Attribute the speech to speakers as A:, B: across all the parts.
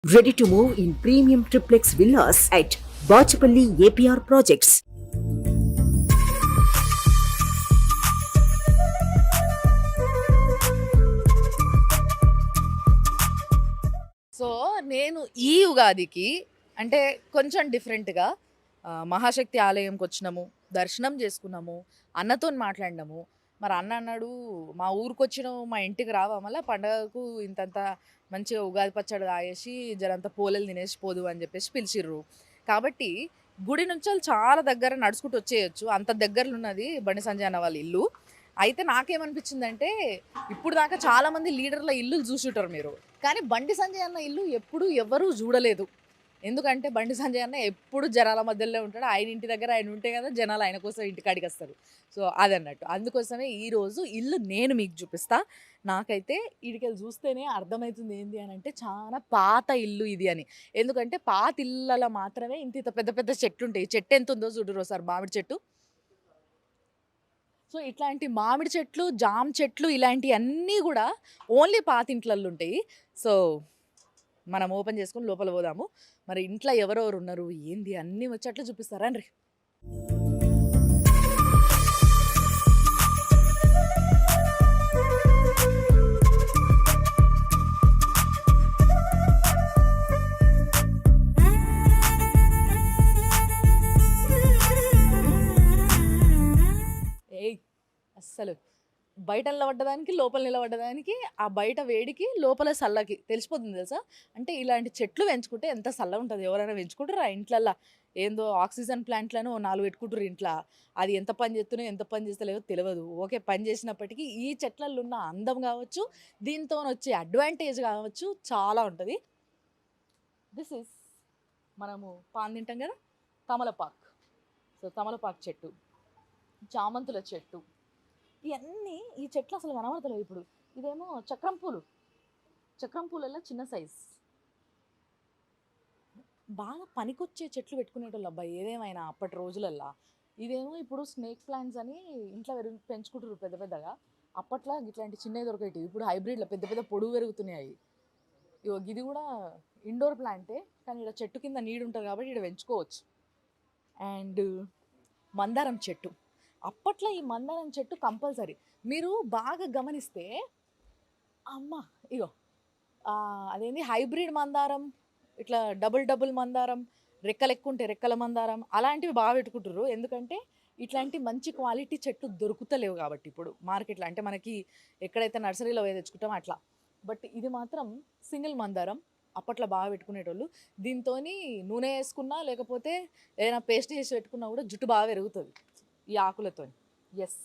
A: Ready to move in premium triplex villas at Bachapalli APR Projects.
B: So నేను ఈ ఉగాదికి అంటే కొంచెం డిఫరెంట్గా మహాశక్తి ఆలయంకి వచ్చినాము, దర్శనం చేసుకున్నాము, అన్నతో మాట్లాడినాము. మరి అన్న అన్నాడు, మా ఊరికి వచ్చినావు, మా ఇంటికి రావా, మళ్ళీ పండగకు ఇంతంత మంచిగా ఉగాది పచ్చడి తాగేసి జరంత పోలేలు తినేసి పోదు అని చెప్పేసి పిలిచిర్రు. కాబట్టి గుడి నుంచి చాలా దగ్గర నడుచుకుంటూ వచ్చేయచ్చు, అంత దగ్గరలో ఉన్నది బండి సంజయ్ అన్న వాళ్ళ ఇల్లు. అయితే నాకేమనిపించిందంటే, ఇప్పుడు దాకా చాలామంది లీడర్ల ఇల్లు చూసుంటారు మీరు, కానీ బండి సంజయ్ అన్న ఇల్లు ఎప్పుడు ఎవరూ చూడలేదు. ఎందుకంటే బండి సంజయ్ అన్న ఎప్పుడు జనాల మధ్యలో ఉంటాడు. ఆయన ఇంటి దగ్గర ఆయన ఉంటే కదా జనాలు ఆయన కోసం ఇంటికాడికి వస్తారు. సో అదన్నట్టు, అందుకోసమే ఈరోజు ఇల్లు నేను మీకు చూపిస్తా. నాకైతే ఈడికెళ్ళి చూస్తేనే అర్థమవుతుంది ఏంది అని అంటే, చాలా పాత ఇల్లు ఇది అని. ఎందుకంటే పాత ఇళ్ళలో మాత్రమే ఇంత పెద్ద పెద్ద చెట్లు ఉంటాయి. చెట్టు ఎంత ఉందో చూడరు సార్, మామిడి చెట్టు. సో ఇట్లాంటి మామిడి చెట్లు, జామ చెట్లు ఇలాంటివన్నీ కూడా ఓన్లీ పాతింట్లల్లో ఉంటాయి. సో మనం ఓపెన్ చేసుకొని లోపల పోదాము. మరి ఇంట్లో ఎవరెవరు ఉన్నారు ఏంది అన్నీ వచ్చేట్లు చూపిస్తారా అండి. ఏయ్ అస్సలు బయట నిలబడ్డదానికి లోపల నిలబడ్డదానికి ఆ బయట వేడికి లోపల చల్లకి తెలిసిపోతుంది తెలుసా. అంటే ఇలాంటి చెట్లు పెంచుకుంటే ఎంత చల్ల ఉంటుంది. ఎవరైనా పెంచుకుంటారు ఆ ఇంట్లల్లో. ఏందో ఆక్సిజన్ ప్లాంట్లను 4 పెట్టుకుంటారు ఇంట్లో. అది ఎంత పని చేస్తున్నాయో ఎంత పని చేస్తలేవో తెలియదు. ఓకే, పని చేసినప్పటికీ ఈ చెట్లలో ఉన్న అందం కావచ్చు, దీంతో వచ్చే అడ్వాంటేజ్ కావచ్చు, చాలా ఉంటుంది. దిస్ ఇస్ మనము పాన్ తింటాం కదా, తమలపాక్. సో తమలపాకు చెట్టు, చామంతుల చెట్టు, ఇవన్నీ ఈ చెట్లు అసలు కనబడతలేవు ఇప్పుడు. ఇదేమో చక్రం పూలు, చక్రం పూలలో చిన్న సైజ్. బాగా పనికొచ్చే చెట్లు పెట్టుకునేటోళ్ళు అబ్బాయి ఏదేమైనా అప్పటి రోజులల్లో. ఇదేమో ఇప్పుడు స్నేక్ ప్లాంట్స్ అని ఇంట్లో పెంచుకుంటారు పెద్ద పెద్దగా. అప్పట్లో ఇట్లాంటి చిన్నవి దొరికేటివి, ఇప్పుడు హైబ్రిడ్లో పెద్ద పెద్ద పొడుగు పెరుగుతున్నాయి. ఇగో ఇది కూడా ఇండోర్ ప్లాంటే, కానీ ఇక్కడ చెట్టు కింద నీడు ఉంటుంది కాబట్టి ఇక్కడ పెంచుకోవచ్చు. అండ్ మందారం చెట్టు, అప్పట్లో ఈ మందారం చెట్టు కంపల్సరీ. మీరు బాగా గమనిస్తే అమ్మ ఇగో అదేంది హైబ్రిడ్ మందారం, ఇట్లా డబుల్ డబుల్ మందారం, రెక్కలు ఎక్కువ ఉంటే రెక్కల మందారం, అలాంటివి బాగా పెట్టుకుంటారు. ఎందుకంటే ఇట్లాంటి మంచి క్వాలిటీ చెట్లు దొరుకుతలేవు కాబట్టి ఇప్పుడు మార్కెట్లో. అంటే మనకి ఎక్కడైతే నర్సరీలో పోయి తెచ్చుకుంటామో అట్లా. బట్ ఇది మాత్రం సింగిల్ మందారం, అప్పట్లో బాగా పెట్టుకునేటోళ్ళు. దీంతో నూనె వేసుకున్నా లేకపోతే ఏదైనా పేస్ట్ చేసి పెట్టుకున్నా కూడా జుట్టు బాగా పెరుగుతుంది ఈ ఆకులతో. ఎస్,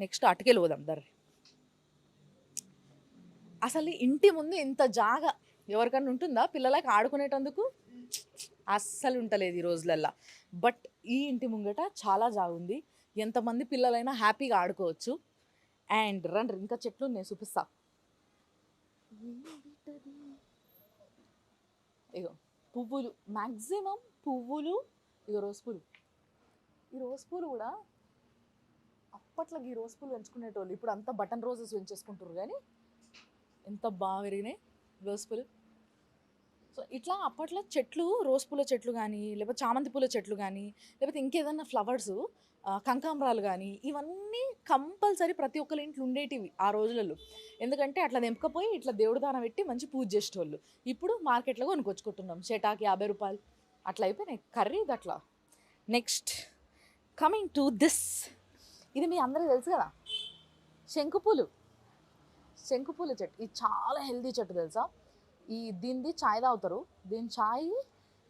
B: నెక్స్ట్ అటుకెళ్ళి పోదాం దర్రి. అసలు ఇంటి ముందు ఇంత జాగా ఎవరికన్నా ఉంటుందా పిల్లలకి ఆడుకునేటందుకు? అస్సలు ఉంటలేదు ఈ రోజులల్లో. బట్ ఈ ఇంటి ముంగట చాలా జాగా ఉంది, ఎంతమంది పిల్లలైనా హ్యాపీగా ఆడుకోవచ్చు. అండ్ రండి ఇంకా చెట్లు నేను చూపిస్తా. ఇగో పువ్వులు, మ్యాక్సిమం పువ్వులు. ఇగో రోజ్ పూలు, ఈ రోజ్ పూలు కూడా అప్పట్లో ఈ రోజ్ పూలు పెంచుకునేటోళ్ళు. ఇప్పుడు అంతా బటన్ రోజెస్ పెంచేసుకుంటారు, కానీ ఎంత బాగా పెరిగినాయి రోజ్ పూలు. సో ఇట్లా అప్పట్లో చెట్లు, రోజ్ పూల చెట్లు కానీ, లేకపోతే చామంతి పూల చెట్లు కానీ, లేకపోతే ఇంకేదన్నా ఫ్లవర్స్, కనకాంబరాలు కానీ, ఇవన్నీ కంపల్సరీ ప్రతి ఒక్కరి ఇంట్లో ఉండేటివి ఆ రోజులలో. ఎందుకంటే అట్లా తెంపకపోయి ఇట్లా దేవుడు దాన పెట్టి మంచి పూజ చేసేటోళ్ళు. ఇప్పుడు మార్కెట్లో కొనుక్కొచ్చుకుంటున్నాం, షెటాకి 50 రూపాయలు అట్లా అయిపోయినాయి కర్రీ ఇది అట్లా. నెక్స్ట్ కమింగ్ టు దిస్, ఇది మీ అందరికీ తెలుసు కదా, శంకుపూలు. శంకుపూల చెట్టు ఇది చాలా హెల్తీ చెట్టు తెలుసా. దీనిది ఛాయ్ తాగుతారు. దీని ఛాయ్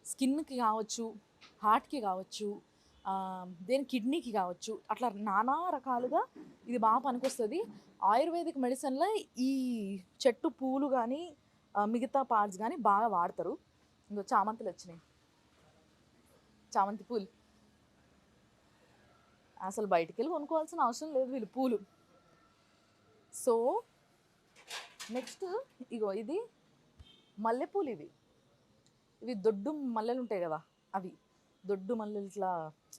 B: స్కిన్కి కావచ్చు, హార్ట్కి కావచ్చు, దేని కిడ్నీకి కావచ్చు, అట్లా నానా రకాలుగా ఇది బాగా పనికొస్తుంది. ఆయుర్వేదిక్ మెడిసిన్లో ఈ చెట్టు పూలు కానీ మిగతా పార్ట్స్ కానీ బాగా వాడతారు. ఇంకో చామంతులు వచ్చినాయి, చామంతి పూలు అసలు బయటికి వెళ్ళి కొనుక్కోవాల్సిన అవసరం లేదు వీళ్ళు పూలు. సో నెక్స్ట్ ఇగో ఇది మల్లెపూలు. ఇవి దొడ్డు మల్లెలు ఉంటాయి కదా, అవి దొడ్డు మల్లెలు ఇట్లా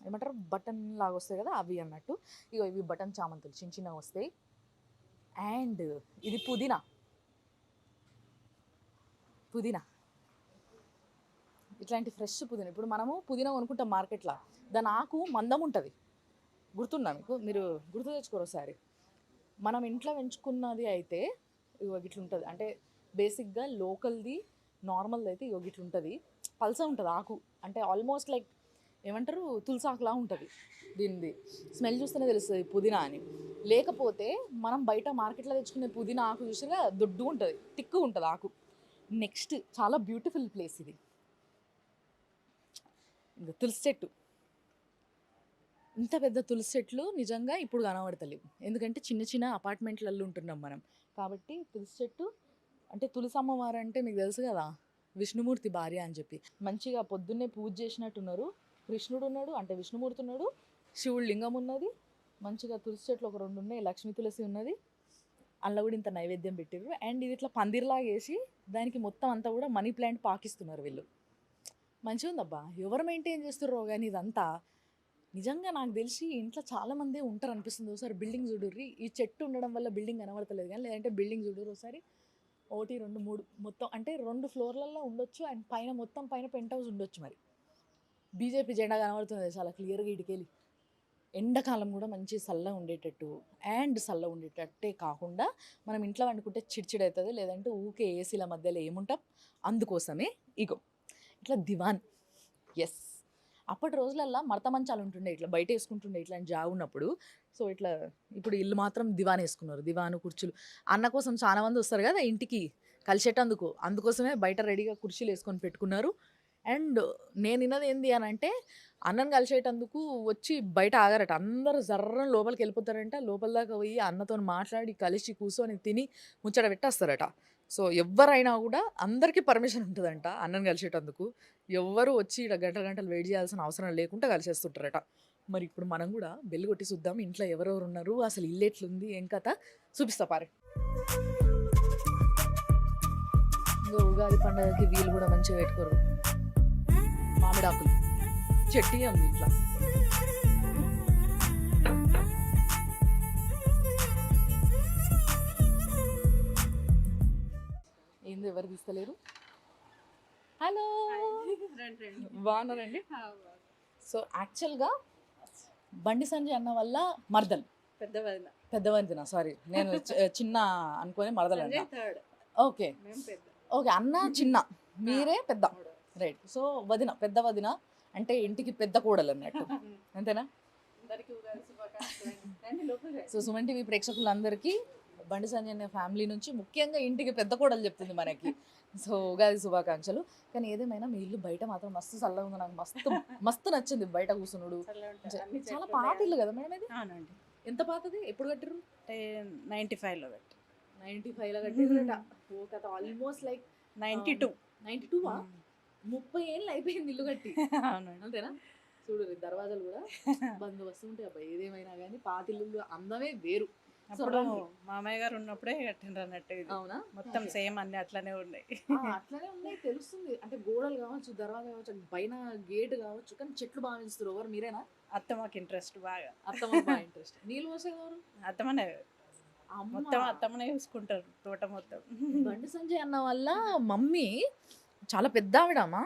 B: ఏమంటారు బటన్ లాగా వస్తాయి కదా, అవి అన్నట్టు. ఇగో ఇవి బటన్ చామంతులు చిన్న చిన్నగా వస్తాయి. అండ్ ఇది పుదీనా, పుదీనా ఇట్లాంటి ఫ్రెష్ పుదీనా. ఇప్పుడు మనము పుదీనా కొనుక్కుంటాం మార్కెట్లో, దాని ఆకు మందం ఉంటుంది, గుర్తుందా మీకు? మీరు గుర్తు తెచ్చుకోరు ఒకసారి. మనం ఇంట్లో పెంచుకున్నది అయితే ఇగో ఇట్లా ఉంటుంది, అంటే బేసిక్గా లోకల్ది నార్మల్ది అయితే ఇగో ఇట్లా ఉంటుంది, పల్స ఉంటుంది ఆకు, అంటే ఆల్మోస్ట్ లైక్ ఏమంటారు తులసాకులా ఉంటుంది. దీనిది స్మెల్ చూస్తేనే తెలుస్తుంది పుదీనా అని. లేకపోతే మనం బయట మార్కెట్లో తెచ్చుకునే పుదీనా ఆకు చూసినా దొడ్డు ఉంటుంది, తిక్కు ఉంటుంది ఆకు. నెక్స్ట్ చాలా బ్యూటిఫుల్ ప్లేస్ ఇది, ఇంకా తులసి చెట్టు. ఇంత పెద్ద తులసి చెట్లు నిజంగా ఇప్పుడు కనబడతలేవు, ఎందుకంటే చిన్న చిన్న అపార్ట్మెంట్లలో ఉంటున్నాం మనం. కాబట్టి తులసి చెట్టు అంటే తులసి అమ్మవారు అంటే మీకు తెలుసు కదా, విష్ణుమూర్తి భార్య అని చెప్పి. మంచిగా పొద్దున్నే పూజ చేసినట్టున్నారు. కృష్ణుడు ఉన్నాడు, అంటే విష్ణుమూర్తి ఉన్నాడు, శివుడు లింగం ఉన్నది, మంచిగా తులసి చెట్లు ఒక 2 ఉన్నాయి, లక్ష్మీ తులసి ఉన్నది, అందులో కూడా ఇంత నైవేద్యం పెట్టారు. అండ్ ఇది ఇట్లా పందిర్లాగా వేసి దానికి మొత్తం అంతా కూడా మనీ ప్లాంట్ పాకిస్తున్నారు వీళ్ళు. మంచిగా ఉందబ్బా, ఎవరు మెయింటైన్ చేస్తున్నారో కానీ ఇదంతా. నిజంగా నాకు తెలిసి ఇంట్లో చాలామంది ఉంటారు అనిపిస్తుంది. ఒకసారి బిల్డింగ్ చూడుర్రి, ఈ చెట్టు ఉండడం వల్ల బిల్డింగ్ కనబడతలేదు కానీ, లేదంటే బిల్డింగ్ చూడుర్రి ఒకసారి, 1 2 3 మొత్తం అంటే 2 ఫ్లోర్లలో ఉండొచ్చు. అండ్ పైన మొత్తం పైన పెంట్ హౌస్ ఉండొచ్చు. మరి బీజేపీ జెండా కనబడుతుంది చాలా క్లియర్గా ఇటుకెళ్ళి. ఎండాకాలం కూడా మంచి చల్లగా ఉండేటట్టు, అండ్ చల్లగా ఉండేటట్టే కాకుండా మనం ఇంట్లో వండుకుంటే చిడ్చిడ్ అవుతుంది, లేదంటే ఊకే ఏసీల మధ్యలో ఏముంటాం. అందుకోసమే ఇగో ఇట్లా దివాన్. ఎస్, అప్పటి రోజులల్లో మడత మంచాలు ఉంటుండే, ఇట్లా బయట వేసుకుంటుండే ఇట్లాంటి జాగు ఉన్నప్పుడు. సో ఇట్లా ఇప్పుడు ఇల్లు మాత్రం దివాన్ వేసుకున్నారు, దివాను కుర్చీలు. అన్న కోసం చాలా మంది వస్తారు కదా ఇంటికి కలిసేటందుకు, అందుకోసమే బయట రెడీగా కుర్చీలు వేసుకొని పెట్టుకున్నారు. అండ్ నేను విన్నది ఏంది అని అంటే, అన్నం కలిసేటందుకు వచ్చి బయట ఆగారట, అందరూ జర్రం లోపలికి వెళ్ళిపోతారంట. లోపల దాకా పోయి అన్నతో మాట్లాడి కలిసి కూర్చొని తిని ముచ్చట పెట్టేస్తారట. సో ఎవరైనా కూడా అందరికీ పర్మిషన్ ఉంటుందంట అన్నం కలిసేటందుకు. ఎవ్వరు వచ్చి ఇక్కడ గంటలు వెయిట్ చేయాల్సిన అవసరం లేకుండా కలిసేస్తుంటారట. మరి ఇప్పుడు మనం కూడా బెల్లు కొట్టి చూద్దాం, ఇంట్లో ఎవరెవరు ఉన్నారు, అసలు ఇల్లు ఎట్లుంది, ఏం కథ చూపిస్తా పారే. ఇంకా ఉగాది పండుగకి వీళ్ళు కూడా మంచిగా పెట్టుకోరు, మామిడాకులు చెట్టు ఉంది ఇంట్లో. ఏంది ఎవరు తీస్తలేరు? హలో, బాగున్నారండి? సో యాక్చువల్గా బండి సంజయ్ అన్న వల్ల మరదలు, పెద్ద వదిన, సారీ నేను చిన్న అనుకొని మరదలు అన్న. ఓకే ఓకే, అన్న చిన్న, మీరే పెద్ద, రైట్. సో వదిన, పెద్ద వదిన అంటే ఇంటికి పెద్ద కోడలు అన్నట్టు, అంతేనా? సో సుమన్ టీవీ ప్రేక్షకులందరికీ బండి సంజయ్ అనే ఫ్యామిలీ నుంచి ముఖ్యంగా ఇంటికి పెద్ద కోడలు చెప్తుంది మనకి. సో ఉగాది శుభాకాంక్షలు. కానీ ఏదేమైనా మీ ఇల్లు బయట మాత్రం మస్తు చల్లగా ఉంది, నాకు మస్తు మస్తు నచ్చింది బయట కూర్చున్నాడు. చాలా పాత ఇల్లు కదా మేడం ఇది?
C: అవునండి.
B: ఎంత పాతది, ఎప్పుడు కట్టిరు?
C: 95లో కట్టి.
B: 95లో కట్టిరట. ఓ కథ, ఆల్మోస్ట్ లైక్
C: 92.
B: 92 30 ఏళ్ళు అయిపోయింది ఇల్లు కట్టి.
C: అవునండి.
B: అంతేనా? చూడు దర్వాజాలు కూడా బందోబస్తు ఉంటాయి అబ్బాయి. ఏదేమైనా కానీ పాత ఇల్లు అందమే వేరు.
C: అప్పుడు మామయ్య గారు ఉన్నప్పుడే కట్టిండ్రు అన్నట్టు ఇది.
B: అవునా?
C: మొత్తం సేమ్ అన్ని అట్లనే ఉన్నాయి.
B: అట్లనే ఉన్నాయి తెలుస్తుంది. అంటే గోడలు కావచ్చు, దర్వాజా కావచ్చు, పైన గేట్ కావచ్చు, కానీ చెట్లు బాగా పెంచుతారు. ఎవరు మీరేనా?
C: అత్తమ్మకి ఇంట్రెస్ట్ బాగా.
B: అత్తమ్మ బాగా ఇంట్రెస్ట్. నీళ్ళు పోసేవారు
C: అత్తమ్మనే, మొత్తం అత్తమ్మనే చూసుకుంటారు తోట మొత్తం.
B: బండి సంజయ్ అన్న వల్ల మమ్మీ చాలా పెద్ద ఆవిడమ్మా,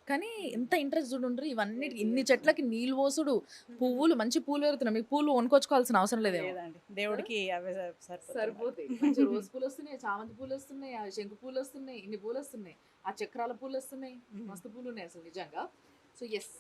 B: కానీ ఎంత ఇంట్రెస్ట్ చూడుండ్రు ఇవన్నీ, ఇన్ని చెట్లకి నీళ్ళు పోసుడు, పువ్వులు మంచి పూలు పెరుగుతున్నాయి. మీకు పూలు కొనుక్కొచ్చుకోవాల్సిన అవసరం లేదేమో.
C: లేదండి, దేవుడికి అవే
B: సరిపోతాయి. మంచి రోజు పూలు వస్తున్నాయి, చామంతి పూలు వస్తున్నాయి, శంకు పూలు వస్తున్నాయి, ఇన్ని పూలు వస్తున్నాయి, ఆ చక్రాల పూలు వస్తున్నాయి, మస్తు పూలు ఉన్నాయి అసలు నిజంగా. సో ఎస్,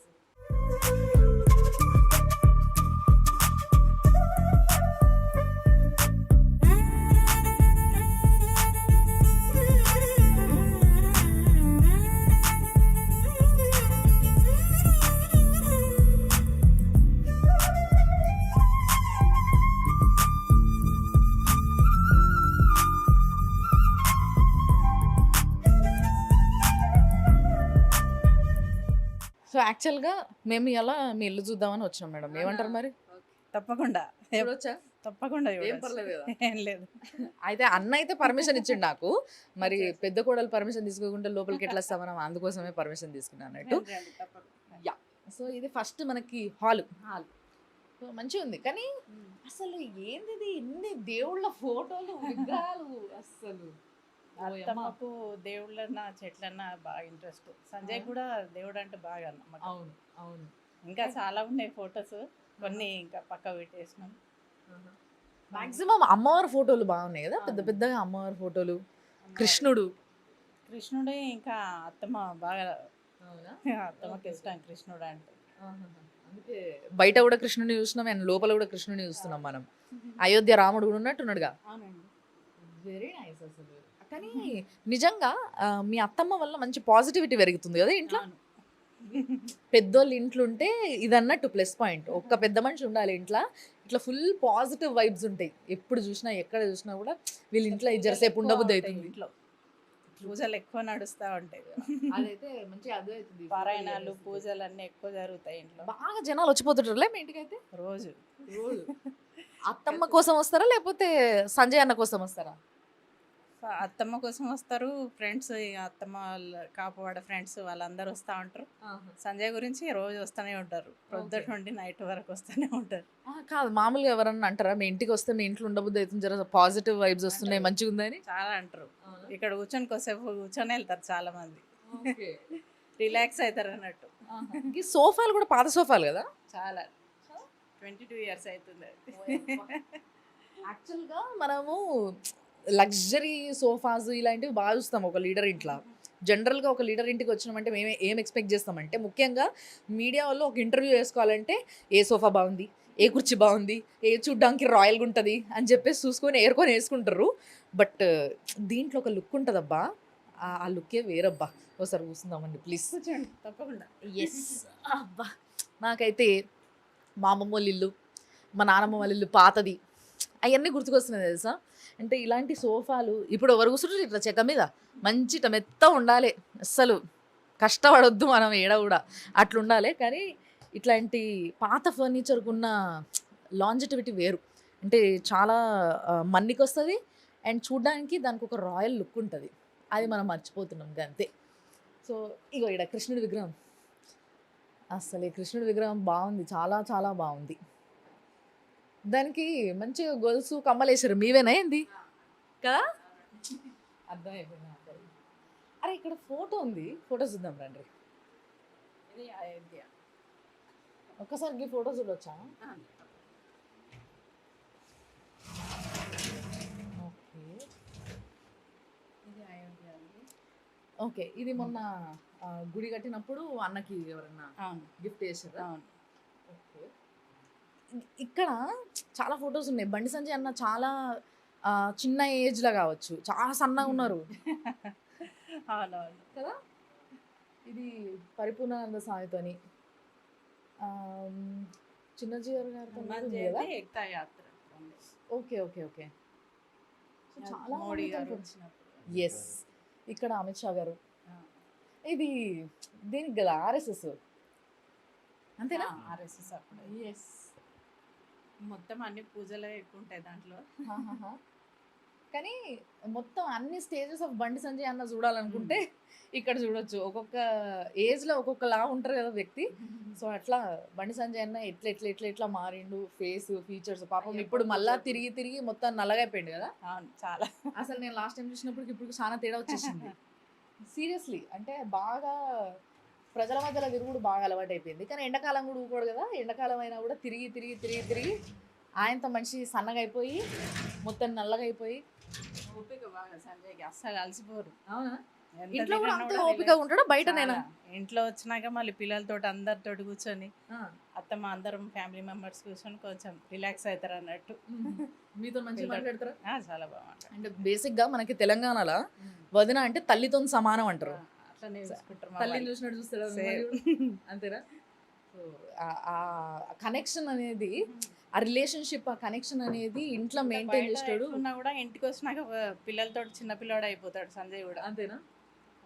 B: సో యాక్చువల్గా మేము ఇలా మీ ఇల్లు చూద్దామని వచ్చినాం మేడం. ఏమంటారు మరి?
C: తప్పకుండా
B: చూడొచ్చా?
C: తప్పకుండా
B: ఏం
C: చూడొచ్చు.
B: పర్లేదు కదా?
C: ఏం లేదు.
B: అయితే అన్న అయితే పర్మిషన్ ఇచ్చిండు నాకు. మరి పెద్ద కోడలు పర్మిషన్ తీసుకోకుండా లోపలికి ఎట్లా వస్తాం మనం, అందుకోసమే పర్మిషన్ తీసుకున్నాను అన్నట్టు. యా, సో ఇది ఫస్ట్ మనకి హాల్. సో మంచిగా ఉంది, కానీ అసలు ఏంది ఎన్ని దేవుళ్ళ ఫోటోలు, విగ్రహాలు, అసలు
C: అత్తమ్మకు దేవుళ్ళన్నా చెట్లన్నా బాగా ఇంట్రెస్ట్. సంజయ్ కూడా దేవుడు అంటే బాగా నమ్మకం.
B: అవును అవును
C: ఇంకా చాలా ఉన్నాయి ఫొటోస్, కొన్ని ఇంకా పక్క పెట్టేసినాం.
B: మాక్సిమం అమ్మవారి ఫోటోలు బాగున్నాయి కదా, పెద్ద పెద్దగా అమ్మవారి ఫోటోలు. కృష్ణుడు.
C: కృష్ణుడే ఇంకా అత్తమ్మ బాగా,
B: అవునా?
C: అత్తమ్మకి ఇష్టం కృష్ణుడు అంటే.
B: అందుకే బయట కూడా కృష్ణుని చూస్తున్నాం అండ్ లోపల కూడా కృష్ణుని చూస్తున్నాం మనం. అయోధ్య రాముడు కూడా ఉన్నట్టున్నాడుగా.
C: అవునండి.
B: వెరీ నైస్ అసలు. కానీ నిజంగా మీ అత్తమ్మ వల్ల మంచి పాజిటివిటీ పెరుగుతుంది కదా ఇంట్లో.
C: అవును.
B: పెద్దోళ్ళు ఇంట్లో ఉంటే ఇది అన్నట్టు ప్లస్ పాయింట్. ఒక్క పెద్ద మనిషి ఉండాలి ఇంట్లో, ఇట్లా ఫుల్ పాజిటివ్ వైబ్స్ ఉంటాయి. ఎప్పుడు చూసినా ఎక్కడ చూసినా కూడా వీళ్ళ ఇంట్లో జరసేపు ఉండబుద్ధి అవుతుంది.
C: ఇంట్లో పూజలు ఎక్కువ నడుస్తూ ఉంటాయి.
B: అదైతే మంచిగా అర్థమవుతుంది.
C: పారాయణాలు పూజలు అన్నీ ఎక్కువ జరుగుతాయి ఇంట్లో.
B: బాగా జనాలు వచ్చిపోతుంటారులే మీ ఇంటికి అయితే
C: రోజు
B: రోజు. అత్తమ్మ కోసం వస్తారా లేకపోతే సంజయ్ అన్న కోసం వస్తారా?
C: అత్తమ్మ కోసం వస్తారు, ఫ్రెండ్స్, అత్తమ్మ వాళ్ళ కాపవాడ ఫ్రెండ్స్ వాళ్ళందరూ వస్తూ ఉంటారు. సంజయ్ గురించి రోజు వస్తూనే ఉంటారు, పొద్దుట నుండి నైట్ వరకు వస్తూనే ఉంటారు.
B: కాదు, మామూలుగా ఎవరన్నా అంటారా మీ ఇంటికి వస్తే మీ ఇంట్లో ఉండబుద్ధి అవుతుంది, జర పాజిటివ్ వైబ్స్ వస్తున్నాయి మంచిగా ఉందని?
C: చాలా అంటారు. ఇక్కడ కూర్చొని కొద్దిసేపు కూర్చొని వెళ్తారు చాలా మంది, రిలాక్స్ అవుతారు అన్నట్టు.
B: ఈ సోఫాలు కూడా పాత సోఫాలు కదా
C: చాలా 22 years అవుతుంది.
B: యాక్చువల్గా మనము లగ్జరీ సోఫాస్ ఇలాంటివి బాగా చూస్తాం ఒక లీడర్ ఇంట్లో. జనరల్గా ఒక లీడర్ ఇంటికి వచ్చినామంటే మేము ఏం ఎక్స్పెక్ట్ చేస్తామంటే, ముఖ్యంగా మీడియా వాళ్ళు ఒక ఇంటర్వ్యూ చేసుకోవాలంటే ఏ సోఫా బాగుంది, ఏ కుర్చీ బాగుంది, ఏ చూడ్డానికి రాయల్గా ఉంటుంది అని చెప్పేసి చూసుకొని ఏరుకొని వేసుకుంటారు. బట్ దీంట్లో ఒక లుక్ ఉంటుందబ్బా, ఆ లుక్కే వేరబ్బా. ఒకసారి కూర్చుందామండి ప్లీజ్.
C: కూర్చోండి తప్పకుండా.
B: ఎస్ అబ్బా, నాకైతే మా అమ్మమ్మ వాళ్ళ ఇల్లు, మా నానమ్మ వాళ్ళ ఇల్లు పాతది, అవన్నీ గుర్తుకొస్తున్నాయి తెలుసా. అంటే ఇలాంటి సోఫాలు ఇప్పుడు ఎవరు కూర్చుంటారు ఇట్లా చెక్క మీద, మంచి మెత్త ఉండాలి, అస్సలు కష్టపడొద్దు మనం ఏడ కూడా, అట్లా ఉండాలి. కానీ ఇట్లాంటి పాత ఫర్నిచర్కి ఉన్న లాంజిటివిటీ వేరు. అంటే చాలా మన్నికి వస్తుంది అండ్ చూడ్డానికి దానికి ఒక రాయల్ లుక్ ఉంటుంది. అది మనం మర్చిపోతున్నాం అంతే. సో ఇగో ఇక్కడ కృష్ణుడి విగ్రహం, అసలు ఈ కృష్ణుడి విగ్రహం బాగుంది, చాలా చాలా బాగుంది. దానికి మంచిగా గొలుసు కమ్మలేసారు, మీవేనా ఏంది కదా? అర్థమైపోయింది. అరే ఇక్కడ ఫోటో ఉంది, ఫోటో చూద్దాం రండి.
C: ఇది అయోధ్య.
B: ఒక్కసారికి ఫోటో చూడొచ్చా? ఓకే
C: ఇది అయోధ్య అండి.
B: ఓకే, ఇది మొన్న గుడి కట్టినప్పుడు అన్నకి ఎవరన్నా
C: అవును
B: గిఫ్ట్ చేశారు.
C: అవును.
B: ఓకే, ఇక్కడ చాలా ఫొటోస్ ఉన్నాయి. బండి సంజయ్ అన్న చాలా చిన్న ఏజ్లో కావచ్చు, చాలా సన్నగా ఉన్నారు
C: అవునవును
B: కదా. ఇది పరిపూర్ణానంద స్వామితోని చిన్నజీవర్ గారితో ఉంది కదా.
C: ఏకతా యాత్ర.
B: Okay okay okay. సో చాలా
C: మోడీ గారు వచ్చినప్పుడు.
B: ఎస్, ఇక్కడ అమిత్ షా గారు. ఇది దీనికి కదా ఆర్ఎస్ఎస్ అంతేనా?
C: ఆర్ఎస్ఎస్ అప్పుడు.
B: ఎస్,
C: మొత్తం అన్ని పూజలే ఎక్కువ ఉంటాయి దాంట్లో.
B: కానీ మొత్తం అన్ని స్టేజెస్ ఆఫ్ బండి సంజయ్ అన్న చూడాలనుకుంటే ఇక్కడ చూడొచ్చు. ఒక్కొక్క ఏజ్లో ఒక్కొక్కలా ఉంటారు కదా వ్యక్తి. సో అట్లా బండి సంజయ్ అన్న ఎట్లా ఎట్లా ఎట్లా ఎట్లా మారిండు, ఫేస్ ఫీచర్స్. పాపం ఇప్పుడు మళ్ళా తిరిగి తిరిగి మొత్తం నల్లగా అయిపోయింది కదా.
C: అవును చాలా.
B: అసలు నేను లాస్ట్ టైం చూసినప్పుడు ఇప్పుడు చాలా తేడా వచ్చేసింది సీరియస్లీ. అంటే బాగా ప్రజల మధ్యలో తిరుగుడు బాగా అలవాటు అయిపోయింది. కానీ ఎండాకాలం కూడా ఊకోడు కదా, ఎండాకాలం అయినా కూడా తిరిగి తిరిగి తిరిగి తిరిగి ఆయనతో మనిషి సన్నగా అయిపోయి మొత్తం నల్లగా అయిపోయి.
C: ఓపిక బాగా సంజయ్కి, అస్సలు అలసిపోరు.
B: అవునా?
C: ఎంత
B: ఇంట్లో కూడా
C: తిరిగినా
B: అంతే
C: కూడా
B: ఓపిక ఉంటాడా బయట నేనా?
C: చాలా. ఇంట్లో వచ్చినాక మళ్ళీ పిల్లలతో అందరితో కూర్చొని అత్తమ్మ అందరం ఫ్యామిలీ మెంబర్స్ కూర్చొని కొంచెం రిలాక్స్ అవుతారు అన్నట్టు.
B: మీతో మంచిగా మాట్లాడతారా?
C: చాలా బాగుంటారు.
B: అంటే బేసిక్గా మనకి తెలంగాణలో వదిన అంటే తల్లితో సమానం అంటారు.
C: అట్లనే చూసుకుంటారు.
B: తల్లిని చూసినట్టు చూస్తారా? అంతేనా? సో ఆ కనెక్షన్ అనేది, ఆ రిలేషన్షిప్, ఆ కనెక్షన్ అనేది ఇంట్లో మెయింటైన్ చేస్తాడు.
C: ఉన్నా కూడా ఇంటికి వచ్చినాక పిల్లలతో చిన్న పిల్లోడు అయిపోతాడు సంజయ్ కూడా.
B: అంతేనా?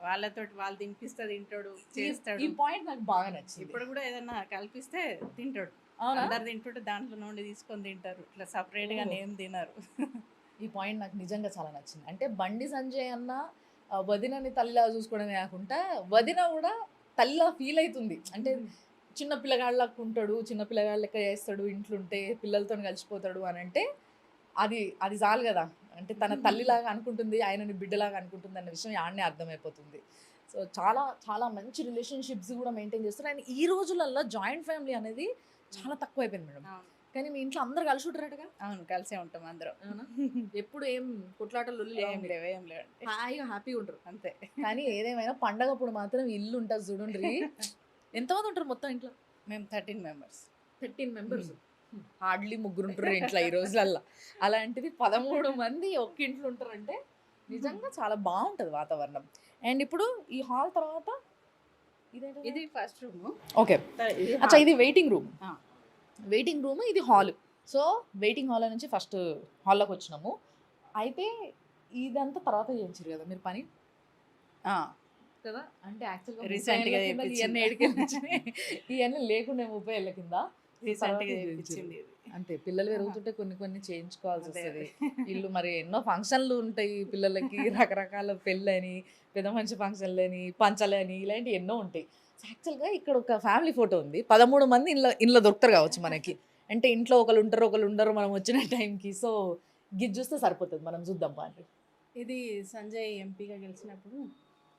C: వాళ్ళతో వాళ్ళు తినిపిస్తే తింటాడు, చేస్తాడు.
B: ఈ పాయింట్ నాకు బాగా నచ్చింది.
C: ఇప్పుడు కూడా ఏదన్నా కల్పిస్తే తింటాడు.
B: అవునా?
C: అందరు తింటుంటే దాంట్లో నుండి తీసుకొని తింటారు, ఇట్లా సపరేట్ గా ఏం తినరు.
B: ఈ పాయింట్ నాకు నిజంగా చాలా నచ్చింది. అంటే బండి సంజయ్ అన్న వదినని తల్లిలా చూసుకోవడమే కాకుండా వదిన కూడా తల్లిలా ఫీల్ అవుతుంది. అంటే చిన్న పిల్లగాళ్ళకు ఉంటాడు, చిన్న పిల్లగాళ్ళ లెక్క చేస్తాడు, ఇంట్లుంటే పిల్లలతో కలిసిపోతాడు అని అంటే అది చాలు కదా. అంటే తన తల్లిలాగా అనుకుంటుంది, ఆయనని బిడ్డలాగా అనుకుంటుంది అన్న విషయం ఆడనే అర్థమైపోతుంది. సో చాలా చాలా మంచి రిలేషన్షిప్స్ కూడా మెయింటైన్ చేస్తారు. అండ్ ఈ రోజులలో జాయింట్ ఫ్యామిలీ అనేది చాలా తక్కువ అయిపోయింది మేడం.
C: అవును.
B: కానీ మీ ఇంట్లో అందరు కలిసి ఉంటారటగా?
C: అవును, కలిసే ఉంటాం అందరం.
B: అవునా? ఎప్పుడు ఏం కొట్లాటలు
C: ఏం లేవు, ఏం లేవు.
B: హాయిగా హ్యాపీగా ఉంటారు.
C: అంతే.
B: కానీ ఏదేమైనా పండగప్పుడు మాత్రం ఇల్లు ఉంటుంది చూడండి. ఎంతమంది ఉంటారు మొత్తం ఇంట్లో?
C: మేము 13 మెంబర్స్.
B: 13 మెంబర్స్. హార్డ్లీ ముగ్గురు ఉంటారు ఇంట్లో ఈ రోజులల్లో. అలాంటిది 13 మంది ఒక్క ఇంట్లో ఉంటారంటే నిజంగా చాలా బాగుంటుంది వాతావరణం. అండ్ ఇప్పుడు ఈ హాల్ తర్వాత
C: ఇది ఫస్ట్ రూమ్.
B: ఓకే, అచ్చా ఇది వెయిటింగ్ రూమ్. వెయిటింగ్ రూమ్, ఇది హాల్. సో వెయిటింగ్ హాల్ నుంచి ఫస్ట్ హాల్లోకి వచ్చినాము. అయితే ఇదంతా తర్వాత చేయించారు కదా మీరు పని కదా? అంటే యాక్చువల్గా
C: రీసెంట్గా
B: ఇవన్నీ ఇవన్నీ లేకుండా 30 ఏళ్ళ కింద
C: రీసెంట్గా చేయించింది ఇది.
B: అంతే, పిల్లలు పెరుగుతుంటే కొన్ని కొన్ని చేయించుకోవాల్సి వస్తుంది. ఇల్లు మరి ఎన్నో ఫంక్షన్లు ఉంటాయి పిల్లలకి, రకరకాల పెళ్ళని, పెద్ద మనిషి ఫంక్షన్లని, పంచలని, ఇలాంటివి ఎన్నో ఉంటాయి. యాక్చువల్గా ఇక్కడ ఒక ఫ్యామిలీ ఫోటో ఉంది. 13 మంది ఇంట్లో దొరుకుతారు కావచ్చు మనకి. అంటే ఇంట్లో ఒకరు ఉంటారు, ఒకరు ఉండరు మనం వచ్చిన టైంకి. సో గిజ్ చూస్తే సరిపోతుంది, మనం చూద్దాం పాండ్రి.
C: ఇది సంజయ్ ఎంపీగా గెలిచినప్పుడు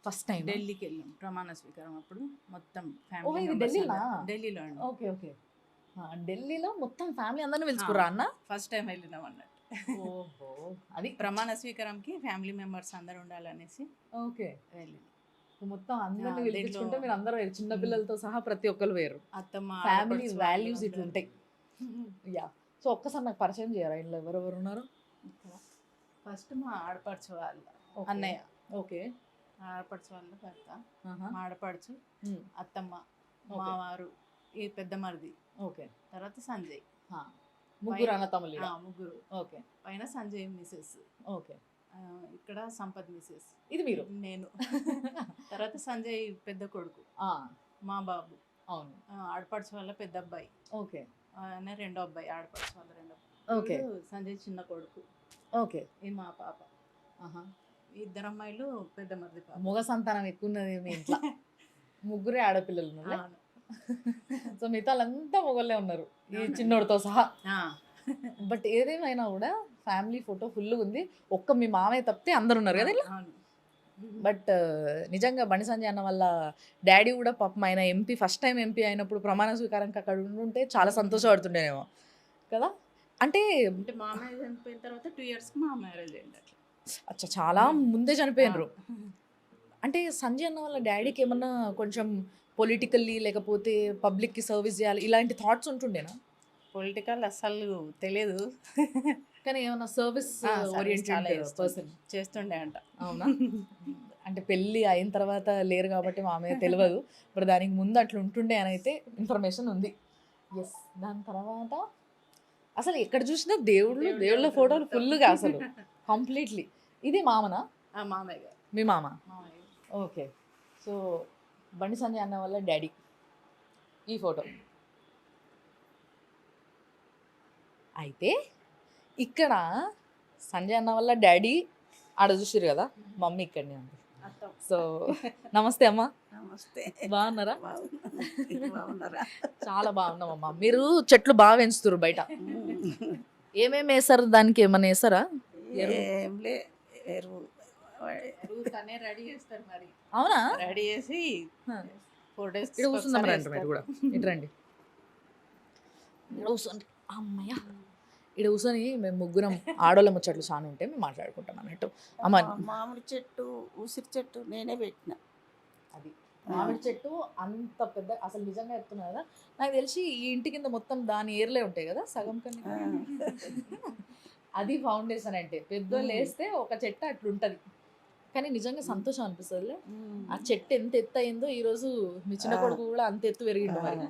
B: ఫస్ట్ టైం
C: ఢిల్లీకి వెళ్ళాం ప్రమాణ స్వీకారం అప్పుడు. మొత్తం
B: ఓ, ఇది
C: ఢిల్లీలో అండి.
B: ఓకే ఓకే, ఢిల్లీలో మొత్తం ఫ్యామిలీ అందరిని పిలుచుకురా అన్న?
C: ఫస్ట్ టైం వెళ్ళినాం అన్నట్టు.
B: ఓహో, అది
C: ప్రమాణ స్వీకారంకి ఫ్యామిలీ మెంబర్స్ అందరు ఉండాలనేసి
B: ఓకే.
C: వెళ్ళింది.
B: మొత్తం అందరిని
C: దీంట్లో-
B: పిలిపించుకుంటే మీరు అందరూ వేరు, చిన్న పిల్లలతో సహా ప్రతి ఒక్కరు వేరు.
C: అత్తమ్మ
B: ఫ్యామిలీ
C: ఆడపడుచు
B: వాల్యూస్
C: వాళ్ళు
B: ఇట్లుంటాయి. యా, సో ఒక్కసారి నాకు పరిచయం చేయరా ఇంట్లో ఎవరెవరు ఉన్నారు?
C: ఫస్ట్ మా ఆడపడుచు వాళ్ళ
B: Okay.
C: అన్నయ్య,
B: ఓకే.
C: ఆడపడుచు వాళ్ళ భర్త,
B: ఆహా.
C: మా ఆడపడుచు,
B: Hmm.
C: అత్తమ్మ,
B: Okay.
C: మా వారు, ఈ పెద్ద మరిది,
B: ఓకే.
C: తర్వాత సంజయ్.
B: ముగ్గురు అన్న తమ్ముళ్ళు.
C: ముగ్గురు.
B: ఓకే
C: పైన సంజయ్ మిసెస్,
B: ఓకే.
C: ఇక్కడ సంపత్ మిసెస్,
B: ఇది మీరు.
C: నేను. తర్వాత సంజయ్ పెద్ద కొడుకు,
B: ఆ,
C: మా బాబు,
B: అవును.
C: ఆడపడుచు వాళ్ళ పెద్ద అబ్బాయి,
B: ఓకే
C: ఆయన రెండో అబ్బాయి, ఆడపడుచు వాళ్ళ రెండో
B: ఓకే.
C: అబ్బాయి. సంజయ్ చిన్న కొడుకు,
B: ఓకే.
C: ఈ మా పాప.
B: ఆహా.
C: ఇద్దరు అమ్మాయిలు పెద్ద మరిది పాప.
B: మగ సంతానం ఎక్కువ ఉన్నది మీ ఇంట్లో. ముగ్గురే ఆడపిల్లలు ఉన్నారు.
C: అవును.
B: సో మిగతా వాళ్ళంతా మొగోళ్ళే ఉన్నారు ఈ చిన్నోడితో సహా.
C: ఆ.
B: బట్ ఏదేమైనా కూడా ఫ్యామిలీ ఫోటో ఫుల్ ఉంది. ఒక్క మీ మామయ్య తప్పితే అందరు ఉన్నారు కదా ఇలా.
C: అవును.
B: బట్ నిజంగా బండి సంజయ్ అన్న వాళ్ళ డాడీ కూడా పాపం ఆయన ఎంపీ, ఫస్ట్ టైం ఎంపీ అయినప్పుడు ప్రమాణ స్వీకారంకి అక్కడ ఉంటే చాలా సంతోషపడుతుండేనేమో కదా. అంటే
C: అంటే మా మ్యారేజ్ చనిపోయిన తర్వాత 2 years మా మ్యారేజ్ అయింది అట్లా.
B: అచ్చా, చాలా ముందే చనిపోయినరు. అంటే సంజయ్ అన్న వాళ్ళ డాడీకి ఏమన్నా కొంచెం పొలిటికల్లీ లేకపోతే పబ్లిక్కి సర్వీస్ చేయాలి ఇలాంటి థాట్స్ ఉంటుండేనా?
C: పొలిటికల్ అసలు తెలియదు,
B: కానీ ఏమన్నా సర్వీస్ ఓరియంటెడ్ పర్సన్
C: చేస్తుండే అంట.
B: అవునా? అంటే పెళ్ళి అయిన తర్వాత లేరు కాబట్టి మామయ్య తెలియదు, మరి దానికి ముందు అట్లా ఉంటుండే అని అయితే ఇన్ఫర్మేషన్ ఉంది. ఎస్. దాని తర్వాత అసలు ఎక్కడ చూసినా దేవుళ్ళ ఫోటోలు ఫుల్గా అసలు కంప్లీట్లీ. ఇది మామనా?
C: మామయ్య గారు.
B: మీ మామ?
C: మామయ్య.
B: ఓకే. సో బండి సంజయ్ అన్న వాళ్ళ డాడీ ఈ ఫోటో. అయితే ఇక్కడ సంజయ్ అన్న వాళ్ళ డాడీ ఆడ చూసిరు కదా, మమ్మీ ఇక్కడనే ఉంది.
C: అత్తం.
B: సో నమస్తే అమ్మా.
D: నమస్తే.
B: బాగున్నారా?
D: బాగున్నారా?
B: చాలా బాగున్నామమ్మా. మీరు చెట్లు బాగా పెంచుతారు బయట, ఏమేమి వేసారు? దానికి ఏమన్నా వేసారా?
D: ఏం లే, ఎరువు
C: తనే రెడీ చేస్తారు మరి.
B: అవునా?
C: రెడీ చేసి 4 days
B: ఇక్కడ కూర్చుందాం రండి, మీరు కూడా ఇటు రండి. ఇక్కడ కూర్చోండి. అమ్మయ్య, ఇక్కడ కూర్చొని మేము ముగ్గురం ఆడోళ్ళ ముచ్చట్లు చాలా ఉంటే మేము మాట్లాడుకుంటాం అన్నట్టు. అమ్మ,
D: మామిడి చెట్టు, ఉసిరి చెట్టు నేనే పెట్టిన.
B: అది మామిడి చెట్టు అంత పెద్ద, అసలు నిజంగా చెప్తున్నా కదా, నాకు తెలిసి ఈ ఇంటి కింద మొత్తం దాని ఏర్లే ఉంటాయి కదా సగం కన్నా. అది ఫౌండేషన్ అంటే పెద్దోళ్ళు వేస్తే ఒక చెట్టు అట్లుంటది. కానీ నిజంగా సంతోషం అనిపిస్తుంది. ఆ చెట్టు ఎంత ఎత్తు అయిందో ఈ రోజు మీ చిన్న కొడుకు కూడా అంత ఎత్తు పెరిగిండు. మరి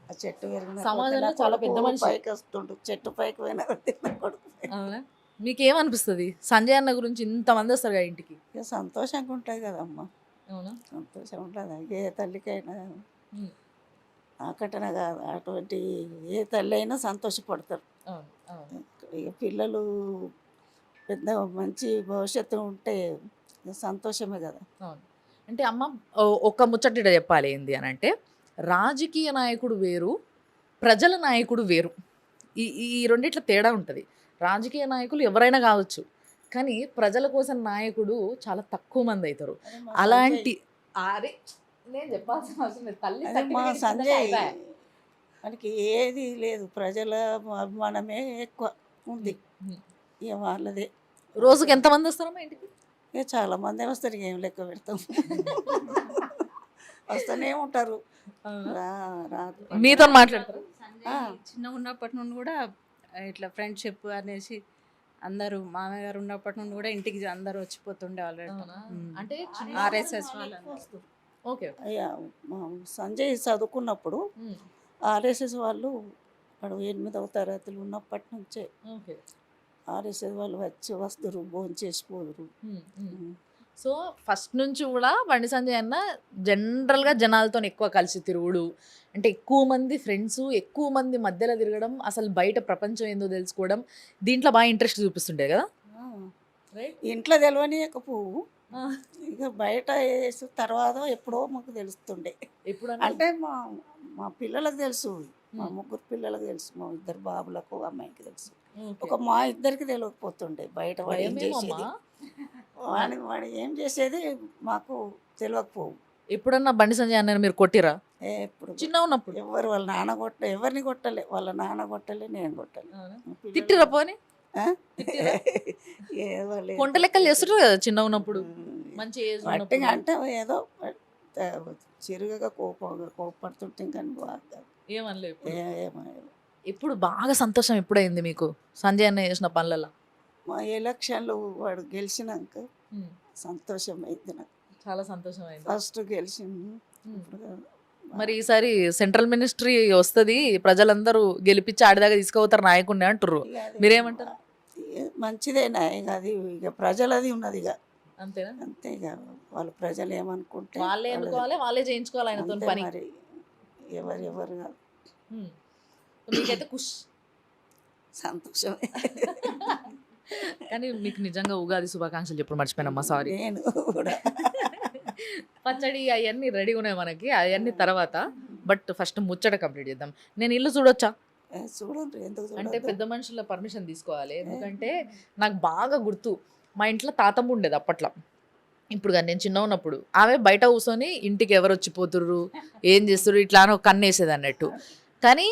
D: ఆ చెట్టు పెరిగిన
B: సమాజంలో
D: కొద్దీ
B: చాలా
D: నా
B: పెద్ద
D: కొడుకు
B: మనిషి.
D: పైకి వస్తుండు, చెట్టు పైకి పోయిన కొద్దీ నా కొడుకు పైకి.
B: అవునా? మీకేమనిపిస్తుంది సంజయ్ అన్న గురించి ఇంతమంది వస్తారు కదా ఇంటికి?
D: ఇక సంతోషంగా ఉంటుంది కదమ్మా,
B: అవునా?
D: సంతోషం ఉంటుంది. ఏ తల్లికైనా
B: ఉమ్.
D: ఆకటన కాదు, అటువంటి ఏ తల్లి అయినా సంతోషపడతారు.
B: అవును, అవును.
D: ఇక పిల్లలు పెద్ద మంచి భవిష్యత్తు ఉంటే ఇక సంతోషమే కదా.
B: అవును. అంటే అమ్మ ఒక్క ముచ్చట చెప్పాలి ఏంది అని అంటే, రాజకీయ నాయకుడు వేరు, ప్రజల నాయకుడు వేరు. ఈ ఈ రెండిట్ల తేడా ఉంటుంది. రాజకీయ నాయకులు ఎవరైనా కావచ్చు, కానీ ప్రజల కోసం నాయకుడు చాలా తక్కువ మంది అవుతారు.
D: అదే మా
B: అలాంటి అరే నేను చెప్పాల్సిన అవసరం లేదు. తల్లి
D: అదే మా
B: certificate
D: సంజయ్
B: ఇస్తుందంటే
D: మనకి ఏది లేదు, ప్రజల అభిమానమే ఎక్కువ ఉంది.
B: ఉమ్.
D: ఇక వాళ్ళదే.
B: రోజుకి ఎంతమంది వస్తారమ్మా ఇంటికి?
D: ఇక చాలా మంది వస్తారు, ఏం లెక్క పెడతాం. వస్తూనే ఉంటారు. రాదు
B: మీతో మాట్లాడతారు.
C: చిన్న ఉన్నప్పటి నుండి కూడా ఇట్లా ఫ్రెండ్షిప్ అనేసి అందరూ మామయ్య గారు ఉన్నప్పటి నుండి కూడా ఇంటికి అందరూ వచ్చిపోతుండే ఆల్రెడీ.
B: అంటే
C: ఆర్ఎస్ఎస్ వాళ్ళు
B: ఓకే.
D: అయ్యా మా సంజయ్ చదువుకున్నప్పుడు ఆర్ఎస్ఎస్ వాళ్ళు వాడు 8వ తరగతిలో ఉన్నప్పటి నుంచే
B: ఓకే.
D: ఆర్ఎస్ఎస్ వాళ్ళు వచ్చి వస్తారు, భోజనం చేసిపోదురు.
B: సో ఫస్ట్ నుంచి కూడా బండి సంజయ్ అన్న జనరల్గా జనాలతో ఎక్కువ కలిసి తిరుగుడు, అంటే ఎక్కువ మంది ఫ్రెండ్స్, ఎక్కువ మంది మధ్యలో తిరగడం, అసలు బయట ప్రపంచం ఏందో తెలుసుకోవడం, దీంట్లో బాగా ఇంట్రెస్ట్ చూపిస్తుండే కదా. రైట్.
D: ఇంట్లో తెలియనియకపోవు, ఇక బయట వేసి తర్వాత ఎప్పుడో మాకు తెలుస్తుండే.
B: ఎప్పుడు
D: అంటే మా మా పిల్లలకు తెలుసు, మా ముగ్గురు పిల్లలకు తెలుసు, మా 2 బాబులకు అమ్మాయికి తెలుసు. ఒక మా ఇద్దరికి తెలియకపోతుండే బయట వాడు ఏం చేసేది, వాడు ఏం చేసేది మాకు తెలియకపోవు.
B: ఎప్పుడన్నా బండి సంజయ్ అన్న మీరు కొట్టిరా
D: ఎప్పుడు
B: చిన్న ఉన్నప్పుడు?
D: ఎవరు వాళ్ళ నాన్న ఎవరిని కొట్టలే, వాళ్ళ నాన్న కొట్టలే, నేను కొట్టలే.
B: తిట్టిరా పోని?
D: ఆ? ఏదో లేదు.
B: కొంట లెక్కలు చేస్తుంటారు కదా చిన్న ఉన్నప్పుడు, మంచి ఏజ్
D: వట్టిగా అంటే ఏదో చిరుగగా కోపడుతుంటే కానీ బాగా
B: ఏమనలేదు.
D: ఏమో.
B: ఇప్పుడు బాగా సంతోషం ఎప్పుడైంది మీకు సంజయ్ అన్న చేసిన పనులలో?
D: మా ఎలక్షన్లు వాడు గెలిచినాక సంతోషం అయింది నాకు.
B: చాలా సంతోషం అయింది.
D: ఫస్ట్ గెలిచింది. ఇప్పుడు
B: మరి ఈసారి సెంట్రల్ మినిస్ట్రీ వస్తుంది, ప్రజలందరూ గెలిపించి ఆడిదాకా తీసుకుపోతారు నాయకుడిని అంటారు,
D: ఇక అది
B: మీరేమంటారు?
D: మంచిదేనా, ఇక అది ఇక ప్రజలది ఉన్నది, ఇక
B: అంతేనా?
D: అంతే. ఇక వాళ్ళు ప్రజలు ఏమనుకుంటే
B: వాళ్ళే ఎన్నుకోవాలి, వాళ్ళే చేయించుకోవాలి ఆయనతో
D: అంతే
B: పని.
D: మరి. ఎవరు కాదు.
B: మీకైతే ఖుష్,
D: సంతోషమే.
B: కానీ మీకు నిజంగా ఉగాది శుభాకాంక్షలు చెప్పడం మర్చిపోయినమ్మా, సారీ.
D: నేను కూడా
B: పచ్చడి అవన్నీ రెడీ ఉన్నాయి మనకి, అవన్నీ తర్వాత. బట్ ఫస్ట్ ముచ్చట కంప్లీట్ చేద్దాం. నేను ఇల్లు చూడొచ్చా?
D: చూడండి, ఎందుకు
B: అంటే
D: చూడొద్దు?
B: పెద్ద మనుషుల పర్మిషన్ తీసుకోవాలి, ఎందుకంటే నాకు బాగా గుర్తు, మా ఇంట్లో తాతమ్మ ఉండేది అప్పట్లో. ఇప్పుడు కానీ నేను చిన్న ఉన్నప్పుడు ఆమె బయట కూర్చొని ఇంటికి ఎవరు వచ్చిపోతుర్రు, ఏం చేస్తుర్రు ఇట్లా అని ఒక కన్ను వేసేది అన్నట్టు. కానీ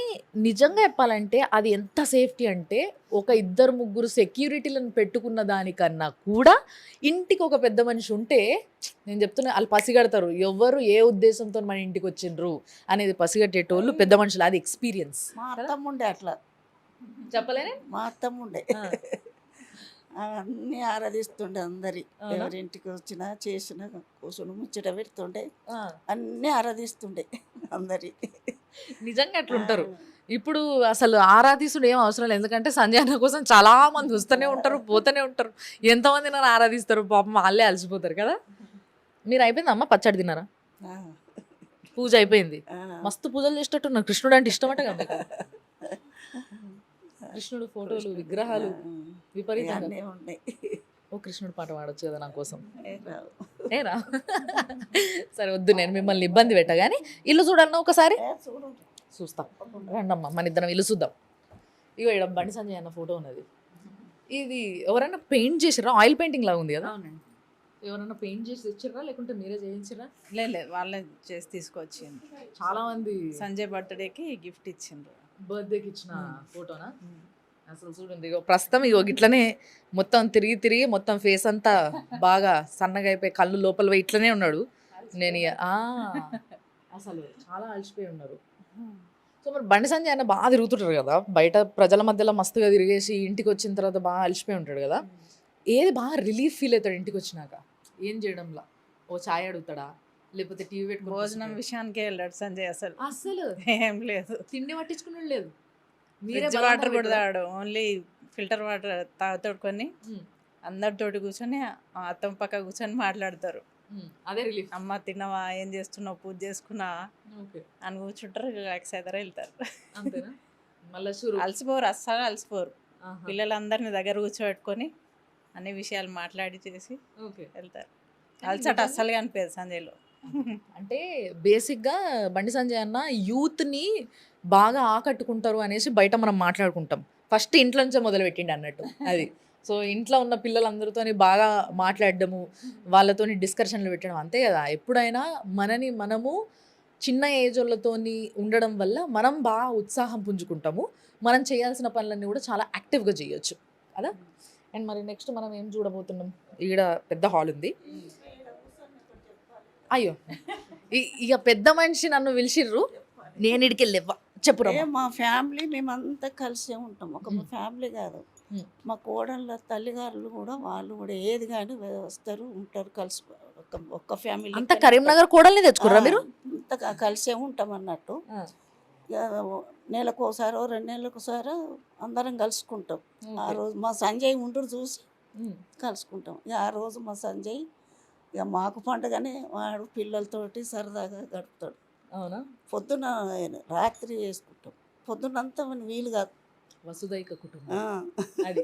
B: నిజంగా చెప్పాలంటే అది ఎంత సేఫ్టీ అంటే, ఒక 2-3 సెక్యూరిటీలను పెట్టుకున్న దానికన్నా కూడా ఇంటికి ఒక పెద్ద మనిషి ఉంటే, నేను చెప్తున్నా వాళ్ళు పసిగడతారు ఎవరు ఏ ఉద్దేశంతో మన ఇంటికి వచ్చిండ్రు అనేది పసిగట్టేటోళ్ళు పెద్ద మనుషులు. అది ఎక్స్పీరియన్స్.
D: మా అత్తమ్మ ఉండే అట్లా,
B: చెప్పలేనే.
D: మా అత్తమ్మ ఉండే అన్నీ ఆరాధిస్తుండే అందరి, ఎవరింటికి వచ్చినా చేసినా కూర్చొని ముచ్చట పెడుతుండే, అన్నీ ఆరాధిస్తుండే అందరి.
B: నిజంగా అట్లుంటారు. ఇప్పుడు అసలు ఆరాధిస్తుడు ఏం అవసరం లేదు, ఎందుకంటే సంజయ్ అన్న కోసం చాలా మంది వస్తూనే ఉంటారు, పోతూనే ఉంటారు. ఎంతమంది నన్ను ఆరాధిస్తారు పాపం, వాళ్ళే అలసిపోతారు కదా. మీరు అయిపోయింది అమ్మ, పచ్చడి తిన్నారా? పూజ అయిపోయింది. మస్తు పూజలు చేసేటట్టున్నారు. కృష్ణుడు అంటే ఇష్టమట కదా మీకు? కృష్ణుడు ఫోటోలు, విగ్రహాలు విపరీతంగా
D: అన్నీ ఉన్నాయి.
B: ఓ కృష్ణుడు పాట పాడొచ్చు కదా నా కోసం.
D: రావు.
B: ఏరా సరే వద్దు, నేను మిమ్మల్ని ఇబ్బంది పెట్టా. కానీ ఇల్లు చూడన్నా ఒకసారి
D: చూడండి.
B: చూస్తాం, రండమ్మా మన ఇద్దరం ఇల్లు చూద్దాం. ఇగో ఇక్కడ బండి సంజయ్ అన్న ఫోటో ఉన్నది. ఇది ఎవరైనా పెయింట్ చేసిరా? ఆయిల్ పెయింటింగ్ లాగా ఉంది కదా.
C: అవునండి.
B: ఎవరైనా పెయింట్ చేసి తెచ్చిర్రా లేకుంటే మీరే చేయించిరా?
C: లేదు వాళ్ళే చేసి తీసుకొచ్చిండ్రు.
B: చాలా మంది
C: సంజయ్ బర్త్డేకి గిఫ్ట్ ఇచ్చిండ్రు.
B: బర్త్డేకి ఇచ్చిన ఫోటోనా? అసలు చూడండి, ఇగో ప్రస్తుతం ఇగో ఇట్లనే మొత్తం తిరిగి మొత్తం ఫేస్ అంతా బాగా సన్నగా అయిపోయి, కళ్ళు లోపల పోయి ఇట్లనే ఉన్నాడు. నేను అసలు చాలా అలసిపోయి ఉన్నారు. సో మరి బండి సంజయ్ అన్న బాగా తిరుగుతుంటారు కదా బయట, ప్రజల మధ్యలో మస్తుగా తిరిగేసి ఇంటికి వచ్చిన తర్వాత బాగా అలసిపోయి ఉంటాడు కదా. ఏది బాగా రిలీఫ్ ఫీల్ అవుతాడు ఇంటికి వచ్చినాక? ఏం చేయడంలా? ఓ ఛాయ్ అడుగుతాడా, లేకపోతే టీవీ పెట్టుకుని
C: భోజనం విషయానికే వెళ్ళాడు సంజయ్.
B: అసలు
C: ఏం లేదు,
B: తిండి పట్టించుకుని లేదు.
C: ఫ్రిడ్జ్ వాటర్ కూడా తాగాడు, ఓన్లీ ఫిల్టర్ వాటర్ తాగుతాడుకొని అందరితోటి కూర్చొని అత్తం పక్క కూర్చొని మాట్లాడతారు.
B: అదే రిలీఫ్.
C: అమ్మ తిన్నావా, ఏం చేస్తున్నావు, పూజ చేసుకున్నా అని కూర్చుంటారు, రిలాక్స్ అవుతారు, వెళ్తారు.
B: అంతేనా? మళ్ళీ
C: అలసిపోరు, అస్సలు అలసిపోరు. పిల్లలందరినీ దగ్గర కూర్చోబెట్టుకొని అన్ని విషయాలు మాట్లాడి చేసి వెళ్తారు. అలసట అస్సలు కనిపించదు సంజయ్లో.
B: అంటే బేసిక్గా బండి సంజయ్ అన్న యూత్ని బాగా ఆకట్టుకుంటారు అనేసి బయట మనం మాట్లాడుకుంటాం. ఫస్ట్ ఇంట్లో నుంచే మొదలు పెట్టిండి అన్నట్టు. అది సో ఇంట్లో ఉన్న పిల్లలందరితోని బాగా మాట్లాడడము, వాళ్ళతోని డిస్కషన్లు పెట్టడం అంతే కదా. ఎప్పుడైనా మనము చిన్న ఏజ్ వాళ్ళతోని ఉండడం వల్ల మనం బాగా ఉత్సాహం పుంజుకుంటాము, మనం చేయాల్సిన పనులన్నీ కూడా చాలా యాక్టివ్గా చేయొచ్చు కదా. అండ్ మరి నెక్స్ట్ మనం ఏం చూడబోతున్నాం, ఈడ పెద్ద హాల్ ఉంది. అయ్యో ఇక పెద్ద మనిషి నన్ను పిలిచిర్రు, నేను ఇడికి వెళ్ళివ్వ చెప్పురా.
D: మా ఫ్యామిలీ మేమంతా కలిసే ఉంటాం. ఒక ఫ్యామిలీ కాదు, మా కోడళ్ళ తల్లిగారులు కూడా వాళ్ళు కూడా ఏది కానీ వస్తారు ఉంటారు కలిసి ఒక్క ఫ్యామిలీ.
B: అంత కరీంనగర్ కోడల్ని తెచ్చుకుర్రా మీరు?
D: అంత కలిసే ఉంటాం అన్నట్టు. నెలకోసారో 2 నెలలకోసారో అందరం కలుసుకుంటాం. ఆ రోజు మా సంజయ్ ఉంటూ చూసి కలుసుకుంటాం. ఇక ఆ రోజు మా సంజయ్ ఇక మాకు పండుగనే వాడు పిల్లలతోటి సరదాగా గడుపుతాడు.
B: అవునా?
D: పొద్దున రాత్రి చేసుకుంటాం, పొద్దునంతా వీలు కాదు.
B: వసుదైక కుటుంబం అది.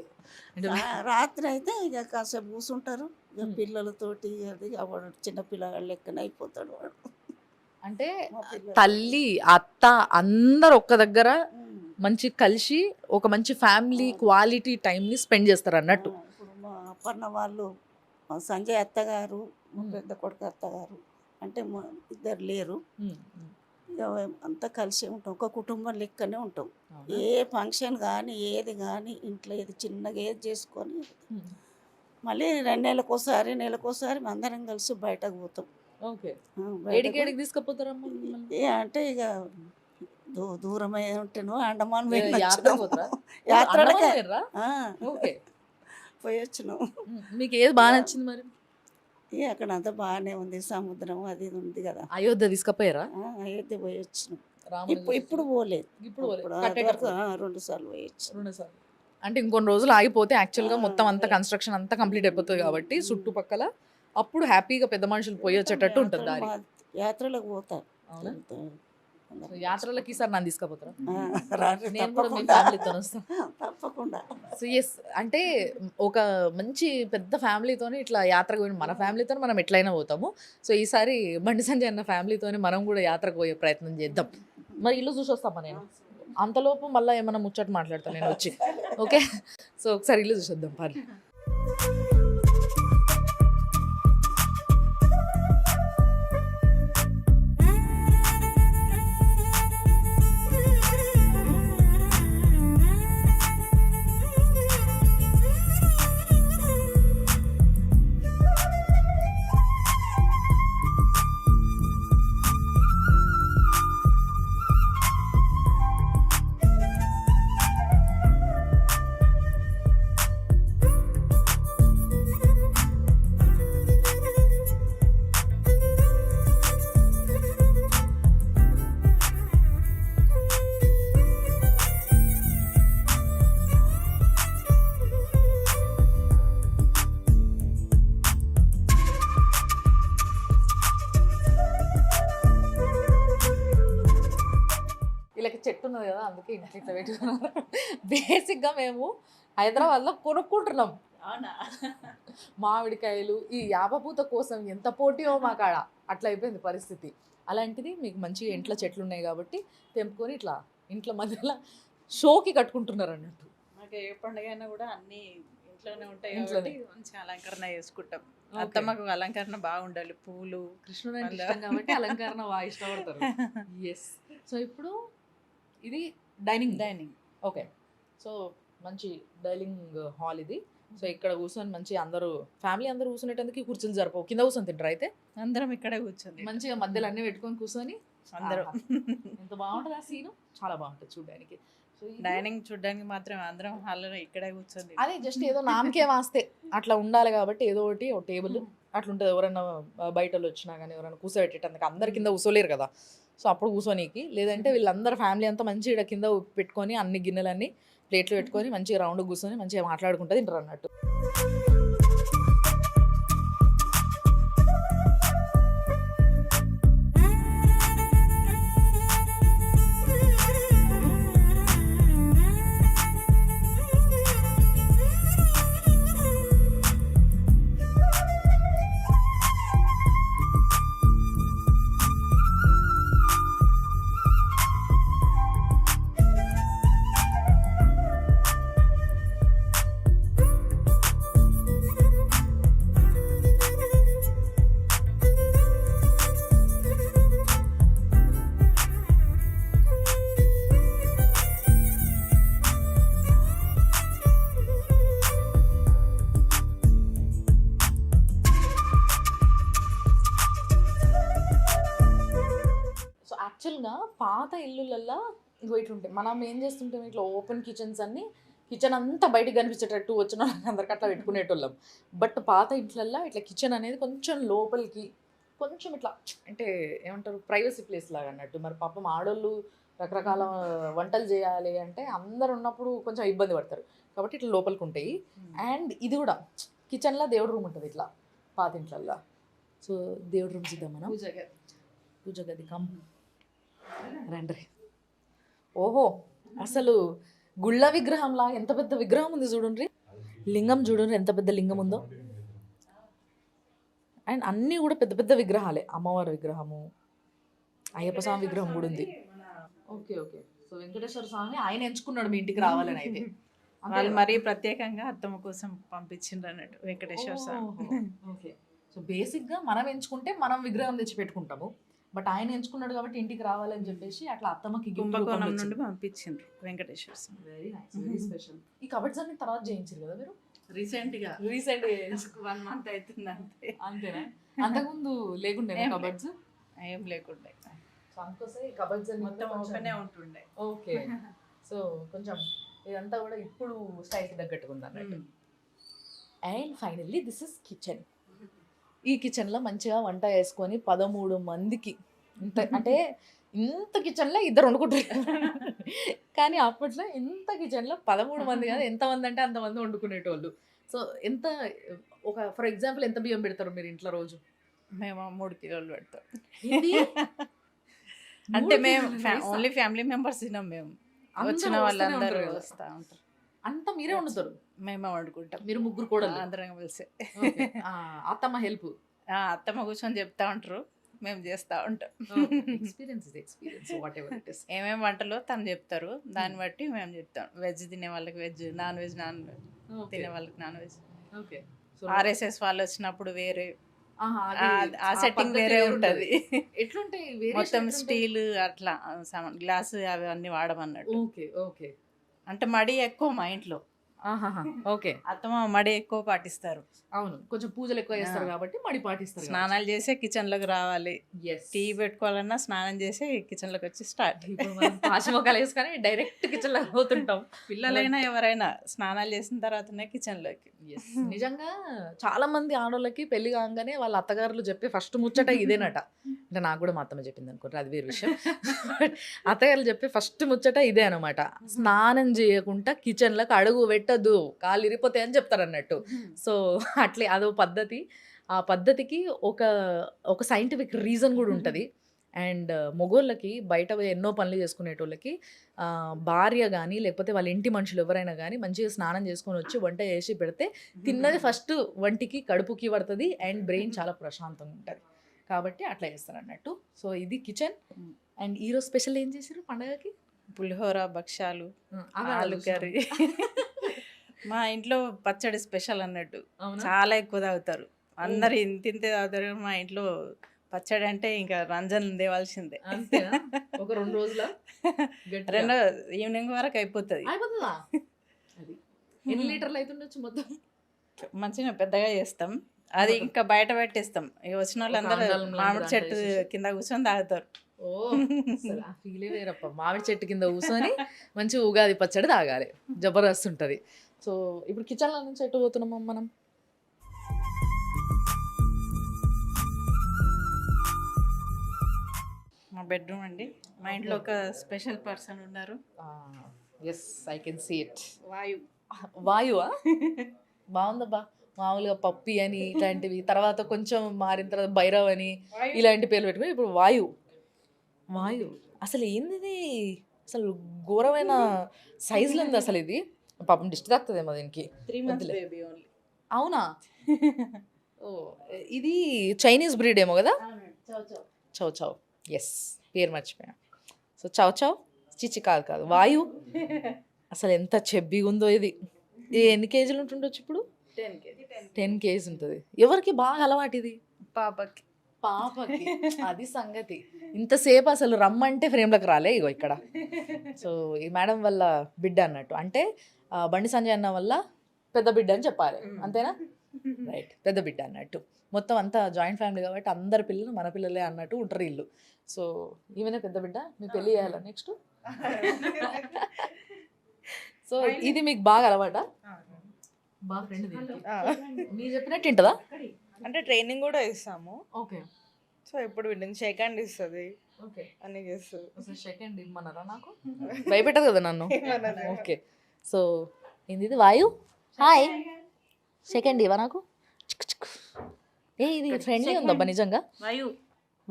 D: రాత్రి అయితే ఇక కాసేపు కూర్చుంటారు, ఇక పిల్లలతోటి అది వాడు చిన్న పిల్లగాడు లెక్కన అయిపోతాడు వాడు.
B: అంటే తల్లి అత్త అందరు ఒక్క దగ్గర మంచి కలిసి ఒక మంచి ఫ్యామిలీ క్వాలిటీ టైంని స్పెండ్ చేస్తారు అన్నట్టు.
D: ఇప్పుడు మా అప్పన్న వాళ్ళు, మా సంజయ్ అత్తగారు, మా పెద్ద కొడుకు అత్తగారు అంటే మా ఇద్దరు లేరు. ఇక అంతా కలిసి ఉంటాం, ఒక కుటుంబం లెక్కనే ఉంటాం. ఏ ఫంక్షన్ కానీ ఏది కానీ ఇంట్లో ఏది చిన్నగా ఏది చేసుకొని మళ్ళీ 2 నెలలకోసారి నెలకోసారి అందరం కలిసి బయటకు పోతాం.
B: ఓకే. ఏడికి తీసుకుపోతారమ్మా?
D: అంటే ఇక దూరమై ఉంటేనో అండమాన్
B: యాత్రలకే
D: పోయి వచ్చినాం.
B: మీకు ఏది బాగా నచ్చింది మరి?
D: అక్కడ అంతా బాగానే ఉంది, సముద్రం అది ఇది ఉంది కదా.
B: అయోధ్య తీసుకుపోయారా?
D: అయోధ్య పోయి వచ్చినాం. ఇప్పుడు పోలేదు, ఇప్పుడు 2 సార్లు పోయి వచ్చినాం.
B: అంటే ఇంకొన్ని రోజులు ఆగిపోతే యాక్చువల్గా మొత్తం అంతా కన్స్ట్రక్షన్ అంతా కంప్లీట్ అయిపోతుంది కాబట్టి చుట్టుపక్కల అప్పుడు హ్యాపీగా పెద్ద మనుషులు పోయి వచ్చేటట్టు ఉంటుంది దారి.
D: యాత్రలకు పోతారు.
B: యాత్రలకి ఈసారి నన్ను తీసుకుపోతారా? నేను కూడా మీ
D: తప్పకుండా
B: ఫ్యామిలీతో వస్తాను.
D: తప్పకుండా.
B: సో ఎస్, అంటే ఒక మంచి పెద్ద ఫ్యామిలీతోని ఇట్లా యాత్రకు పోయిన మన ఫ్యామిలీతో మనం ఎట్లయినా పోతాము. సో ఈసారి బండి సంజయ్ అన్న ఫ్యామిలీతోని మనం కూడా యాత్రకు పోయే ప్రయత్నం చేద్దాం. మరి ఇల్లు చూసి వస్తామా నేను? అంతలోపు మళ్ళీ ఏమన్నా ముచ్చట మాట్లాడతాను నేను వచ్చి. ఓకే, సో ఒకసారి ఇల్లు చూసేద్దాం పని. వీళ్ళకి చెట్టు ఉన్నది కదా, అందుకే ఇంట్లో ఇట్లా పెట్టుకున్నారు. బేసిక్గా మేము హైదరాబాద్లో కొనుక్కుంటున్నాం మామిడికాయలు. ఈ యాపపూత కోసం ఎంత పోటీయో మా కాడ, అట్లా అయిపోయింది పరిస్థితి. అలాంటిది మీకు మంచిగా ఇంట్లో చెట్లు ఉన్నాయి కాబట్టి తెంపుకొని ఇట్లా ఇంట్లో మధ్యలో షోకి కట్టుకుంటున్నారు అన్నట్టు.
C: మాకు ఏ పండుగ అయినా కూడా అన్ని ఇంట్లోనే ఉంటాయి కాబట్టి మంచి అలంకరణ చేసుకుంటాం. అత్తమ్మకు అలంకరణ బాగుండాలి, పూలు
B: కృష్ణుడు అంటే ఇష్టం కాబట్టి అలంకరణ బాగా ఇష్టపడతారు. ఎస్. సో ఇప్పుడు ఇది డైనింగ్. ఓకే, సో మంచి డైనింగ్ హాల్ ఇది. సో ఇక్కడ కూర్చొని మంచి అందరూ ఫ్యామిలీ అందరూ కూర్చునేటందుకు కుర్చీలు జరపవు, కింద కూర్చొని తింటారు. అయితే
C: అందరం ఇక్కడే కూర్చొని
B: మంచిగా మధ్యలో అన్ని పెట్టుకొని కూర్చొని అందరూ ఎంత బాగుంటుంది ఆ సీను, చాలా బాగుంటుంది చూడడానికి. సో
C: డైనింగ్ చూడడానికి మాత్రం అందరం హాల్లో ఇక్కడే కూర్చొని,
B: అదే జస్ట్ ఏదో నామకే వాస్తే అట్లా ఉండాలి కాబట్టి ఏదో ఒకటి ఒక టేబుల్ అట్లా ఉంటుంది. ఎవరైనా బయట వచ్చినా కానీ ఎవరైనా కూర్చోబెట్టేటందుకు అందరు కింద కూర్చోలేరు కదా, సో అప్పుడు కూర్చోనీకి. లేదంటే వీళ్ళందరూ ఫ్యామిలీ అంతా మంచిగా ఇక్కడ కింద పెట్టుకొని అన్ని గిన్నెలన్నీ ప్లేట్లు పెట్టుకొని మంచిగా రౌండ్ కూర్చొని మంచిగా మాట్లాడుకుంటూ తింటారు అన్నట్టు. యాక్చువల్గా పాత ఇల్లులల్లో ఇగో ఇట్లా ఉంటాయి. మనం ఏం చేస్తుంటాం, ఇట్లా ఓపెన్ కిచెన్స్ అన్ని, కిచెన్ అంతా బయటకు కనిపించేటట్టు వచ్చిన వాళ్ళకి అందరికి అట్లా పెట్టుకునేటోళ్ళం. బట్ పాత ఇంట్లల్లో ఇట్లా కిచెన్ అనేది కొంచెం లోపలికి, కొంచెం ఇట్లా అంటే ఏమంటారు, ప్రైవసీ ప్లేస్ లాగా అన్నట్టు. మరి పాపం ఆడోళ్ళు రకరకాల వంటలు చేయాలి అంటే అందరు ఉన్నప్పుడు కొంచెం ఇబ్బంది పడతారు, కాబట్టి ఇట్లా లోపలికి ఉంటాయి. అండ్ ఇది కూడా కిచెన్లో దేవుడు రూమ్ ఉంటుంది ఇట్లా పాత ఇంట్లల్లో. సో దేవుడు రూమ్స్ ఇద్దాం మనం. పూజ గది కమ్ రండి. ఓహో, అసలు గుళ్ళ విగ్రహంలా ఎంత పెద్ద విగ్రహం ఉంది చూడండి. లింగం చూడండి ఎంత పెద్ద లింగం ఉందో. అండ్ అన్నీ కూడా పెద్ద పెద్ద విగ్రహాలే. అమ్మవారి విగ్రహము, అయ్యప్ప స్వామి విగ్రహం కూడా ఉంది. Okay okay. సో వెంకటేశ్వర స్వామి ఆయన ఎంచుకున్నాడు మీ ఇంటికి రావాలని అయితే.
C: వాళ్ళు మరీ ప్రత్యేకంగా అత్తమ్మ కోసం పంపించిండ్రు అన్నట్టు వెంకటేశ్వర స్వామి.
B: ఓకే. సో బేసిక్గా మనం ఎంచుకుంటే మనం విగ్రహం తెచ్చి పెట్టుకుంటాము, బట్ ఆయన ఎంచుకున్నాడు కాబట్టి ఇంటికి రావాలని చెప్పేసి అట్లా అత్తమ్మకి
C: కుంభకోణం నుండి పంపించిండ్రు Venkateswara Swami.
B: Very nice, very special. ఈ కబర్డ్స్ అన్ని తర్వాత చేయించారు కదా మీరు?
C: రీసెంట్గా
B: 1
C: month అవుతుంది అంతే.
B: అంతేనా? అంతకుముందు లేకుండే కబర్డ్స్?
C: ఏం లేకుండే.
B: సో అందుకోసం ఈ కబర్డ్స్
C: మొత్తం ఓపెనే ఉంటుండే.
B: ఓకే. సో కొంచెం ఇదంతా కూడా ఇప్పుడు స్టైల్కి తగ్గట్టుగా ఉంది అన్నట్టు. And finally this is kitchen. ఈ కిచెన్లో మంచిగా వంట వేసుకొని 13 మందికి, ఇంత అంటే ఇంత కిచెన్లో 2 వండుకుంటారు. కానీ అప్పట్లో ఇంత కిచెన్లో 13 మంది కాదు, ఎంతమంది అంటే అంతమంది వండుకునేటోళ్ళు. సో ఎంత, ఒక ఫర్ ఎగ్జాంపుల్ ఎంత బియ్యం పెడతారు మీరు ఇంట్లో రోజు?
C: మేము 3 కిలోలు పెడతాం.
B: ఏంది?
C: అంటే
B: 3
C: మేము
B: కిలోలు
C: ఓన్లీ ఫ్యామిలీ మెంబర్స్ తినాం. మేము
B: అందరూ
C: వచ్చిన
B: వస్తూనే
C: వాళ్ళందరూ
B: ఉంటారు కదా.
C: వస్తూ ఉంటారు.
B: అంతా మీరే వండుతారు?
C: మేమే వండుకుంటాం.
B: మీరు 3 కూడా
C: అందరం కలిసి.
B: అత్తమ్మ హెల్ప్?
C: అత్తమ్మ కూర్చొని చెప్తా ఉంటారు, మేము చేస్తూ ఉంటాం.
B: Experience what ever it is.
C: ఏమేమి వంటలో తను చెప్తారు, దాన్ని బట్టి మేము చెప్తాం. వెజ్ తినే వాళ్ళకి వెజ్, నాన్ వెజ్ తినే వాళ్ళకి నాన్ వెజ్.
B: ఓకే.
C: ఆర్ఎస్ఎస్ వాళ్ళు వచ్చినప్పుడు వేరే, ఆ
B: ఆ
C: సెట్టింగ్
B: పద్ధతి
C: వేరే
B: వేరే
C: ఉంటది.
B: ఎట్లుంటాయి
C: మొత్తం స్టీల్ అట్లా గ్లాసు అవి అన్ని వాడమన్నాడు.
B: Okay okay.
C: అంటే మడి ఎక్కువ మా ఇంట్లో.
B: ఓకే.
C: అత్తమ్మ మడి ఎక్కువ పాటిస్తారు.
B: అవును, కొంచెం పూజలు ఎక్కువ చేస్తారు కాబట్టి మడి పాటిస్తారు.
C: స్నానాలు చేసే కిచెన్ లోకి రావాలి.
B: Yes.
C: టీ పెట్టుకోవాలన్నా స్నానం చేసి కిచెన్ లోకి వచ్చి స్టార్ట్.
B: ఇప్పుడు మనం పాశమొక్కలు వేసుకొని డైరెక్ట్ కిచెన్ లో పోతుంటాం.
C: పిల్లలైనా ఎవరైనా స్నానాలు చేసిన తర్వాతనే కిచెన్ లోకి.
B: నిజంగా చాలా మంది ఆడోళ్ళకి పెళ్లి కాగానే వాళ్ళ అత్తగారులు చెప్పే ఫస్ట్ ముచ్చట ఇదేనట. అంటే నాకు కూడా మా అత్తమ్మ చెప్పింది అనుకుంటారు, అది వేరే విషయం. అత్తగారులు చెప్పే ఫస్ట్ ముచ్చట ఇదే అనమాట. స్నానం చేయకుండా కిచెన్ లోకి అడుగు పెట్టద్దు, కాళ్ళు ఇరిపోతాయి అని చెప్తారు అన్నట్టు. సో అట్లే అదో పద్ధతి. ఆ పద్ధతికి ఒక సైంటిఫిక్ రీజన్ కూడా ఉంటుంది. అండ్ మొగోళ్ళకి బయట ఎన్నో పనులు చేసుకునేటోళ్ళకి భార్య కానీ లేకపోతే వాళ్ళ ఇంటి మనుషులు ఎవరైనా కానీ మంచిగా స్నానం చేసుకొని వచ్చి వంట చేసి పెడితే తిన్నది ఫస్ట్ వంటికి కడుపుకి పడుతుంది అండ్ బ్రెయిన్ చాలా ప్రశాంతంగా ఉంటుంది. కాబట్టి అట్లా చేస్తారు అన్నట్టు. సో ఇది కిచెన్. అండ్ ఈరోజు స్పెషల్ ఏం చేశారు పండగకి?
C: పులిహోర, భక్షాలు, ఆలు కర్రీ. మా ఇంట్లో పచ్చడి స్పెషల్ అన్నట్టు. చాలా ఎక్కువ తాగుతారు అందరు, ఇంతే తాగుతారు. మా ఇంట్లో పచ్చడి అంటే ఇంకా రంజన్ దేవాల్సిందే.
B: ఒక 2 రోజుల
C: ఈవినింగ్ వరకు అయిపోతుంది.
B: ఎన్ని లీటర్లు అవుతుండొచ్చు మొత్తం?
C: మంచిగా పెద్దగా చేస్తాం. అది ఇంకా బయట పెట్టేస్తాం. వచ్చిన వాళ్ళందరూ మామిడి చెట్టు కింద కూర్చొని తాగుతారు.
B: ఓ ఫీలే వేరప్ప. మామిడి చెట్టు కింద కూర్చొని మంచి ఉగాది పచ్చడి తాగాలి, జబర్దస్త్ ఉంటుంది. సో ఇప్పుడు కిచెన్లో నుంచి ఎటు పోతున్నాం మనం?
C: మా బెడ్రూమ్ అండి. మా ఇంట్లో ఒక స్పెషల్ పర్సన్ ఉన్నారు.
B: Yes, I can see it.
C: వాయువా?
B: బాగుందబ్బా. మామూలుగా పప్పి అని ఇట్లాంటివి, తర్వాత కొంచెం మారిన తర్వాత భైరవ్ అని ఇలాంటి పేర్లు పెట్టుకుని ఇప్పుడు వాయు. అసలు ఏంది, అసలు ఘోరమైన సైజులో ఉంది అసలు. ఇది పాపం డిస్ట్ తాకుతుందేమో దీనికి.
C: 3 months బేబీ ఓన్లీ.
B: అవునా? ఓ, ఇది చైనీస్ బ్రీడ్ ఏమో కదా? చౌ చౌ. ఎస్, పేరు మర్చిపోయా. సో చౌ చౌ చిచి కాదు వాయు. అసలు ఎంత చెబ్బిగా ఉందో ఇది. ఎన్ని కేజీలు ఉంటుండొచ్చు ఇప్పుడు? 10 kg ఉంటుంది. ఎవరికి బాగా అలవాటు ఇది?
C: పాపకి.
B: అది సంగతి. ఇంతసేపు అసలు రమ్మంటే ఫ్రేమ్లోకి రాలే. ఇగో ఇక్కడ. సో ఈ మేడం వల్ల బిడ్డ అన్నట్టు, అంటే బండి సంజయ్ అన్న వల్ల పెద్ద బిడ్డ అని చెప్పాలి, అంతేనా? రైట్, పెద్ద బిడ్డ అన్నట్టు. మొత్తం అంతా జాయింట్ ఫ్యామిలీ కాబట్టి అందరి పిల్లలు మన పిల్లలే అన్నట్టు ఉంటారు ఇల్లు. సో ఈమెనే పెద్ద బిడ్డ, మీ పెళ్ళి చేయాలా నెక్స్ట్? సో ఇది మీకు బాగా అలవాటా? బాగా ఫ్రెండ్ మీరు చెప్పినట్టు వింటదా?
E: అంటే ట్రైనింగ్ కూడా ఇస్తాము.
B: ఓకే
E: సో ఇప్పుడు వీటిని షేక్ హ్యాండ్ ఇస్తుంది,
B: ఓకే.
E: అన్ని చేస్తుంది.
B: అసలు సెకండ్ ఇమ్మన్నారా నాకు? భయపెట్టదు కదా నన్ను. ఓకే. సో ఏంది ఇది? వాయు హాయ్, సెకండ్ ఇవా నాకు? చిక్ చిక్. ఏ ఇది ఫ్రెండ్లీ ఉందబ్బా నిజంగా.
C: వాయు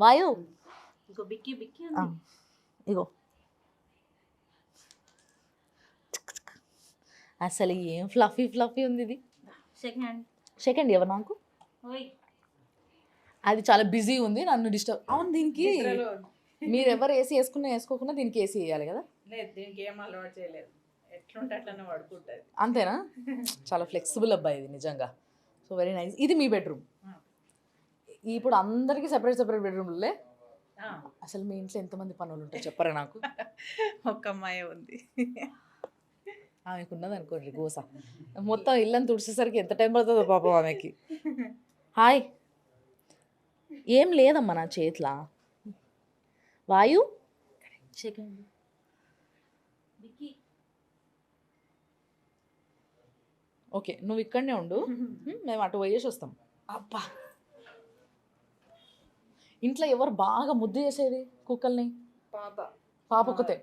B: వాయు
C: ఇంకో బిక్కి బిక్కి
B: ఆ, ఇగో చిక్ చిక్. అసలు ఏం ఫ్లఫీ ఫ్లఫీ ఉంది ఇది.
C: సెకండ్ హ్యాండ్
B: సెకండ్ ఇవ్వ నాకు.
C: ఓయ్
B: అది చాలా బిజీ ఉంది, నన్ను డిస్టర్బ్. అవును, దీనికి మీరు ఎవరు ఏసీ వేసుకోకుండా దీనికి ఏసీ వేయాలి కదా?
C: లేదు, దీనికి ఏం అలవాటు చేయలేదు, ఎట్లుంటే అట్లనే పడుకుంటుంది.
B: అంతేనా? చాలా ఫ్లెక్సిబుల్ అబ్బాయి ఇది నిజంగా. So very nice. ఇది మీ బెడ్రూమ్. ఇప్పుడు అందరికీ సెపరేట్ సెపరేట్ బెడ్రూమ్లే. అసలు మీ ఇంట్లో ఎంతమంది పనులు ఉంటాయి చెప్పరా నాకు?
C: ఒక్క అమ్మాయి ఉంది.
B: ఆమెకు ఉన్నది అనుకోండి గోస. మొత్తం ఇల్లని తుడిచేసరికి ఎంత టైం పడుతుందో పాపం ఆమెకి. హాయ్, ఏం లేదమ్మా నా చేతిలో. వాయు
C: సెకండ్ బిక్కి
B: ఓకే, నువ్వు ఇక్కడనే ఉండు, మేము అటు పోయేసి వస్తాం. అబ్బా, ఇంట్లో ఎవరు బాగా ముద్దు చేసేది కుక్కల్ని? పాప ఒక్కతే.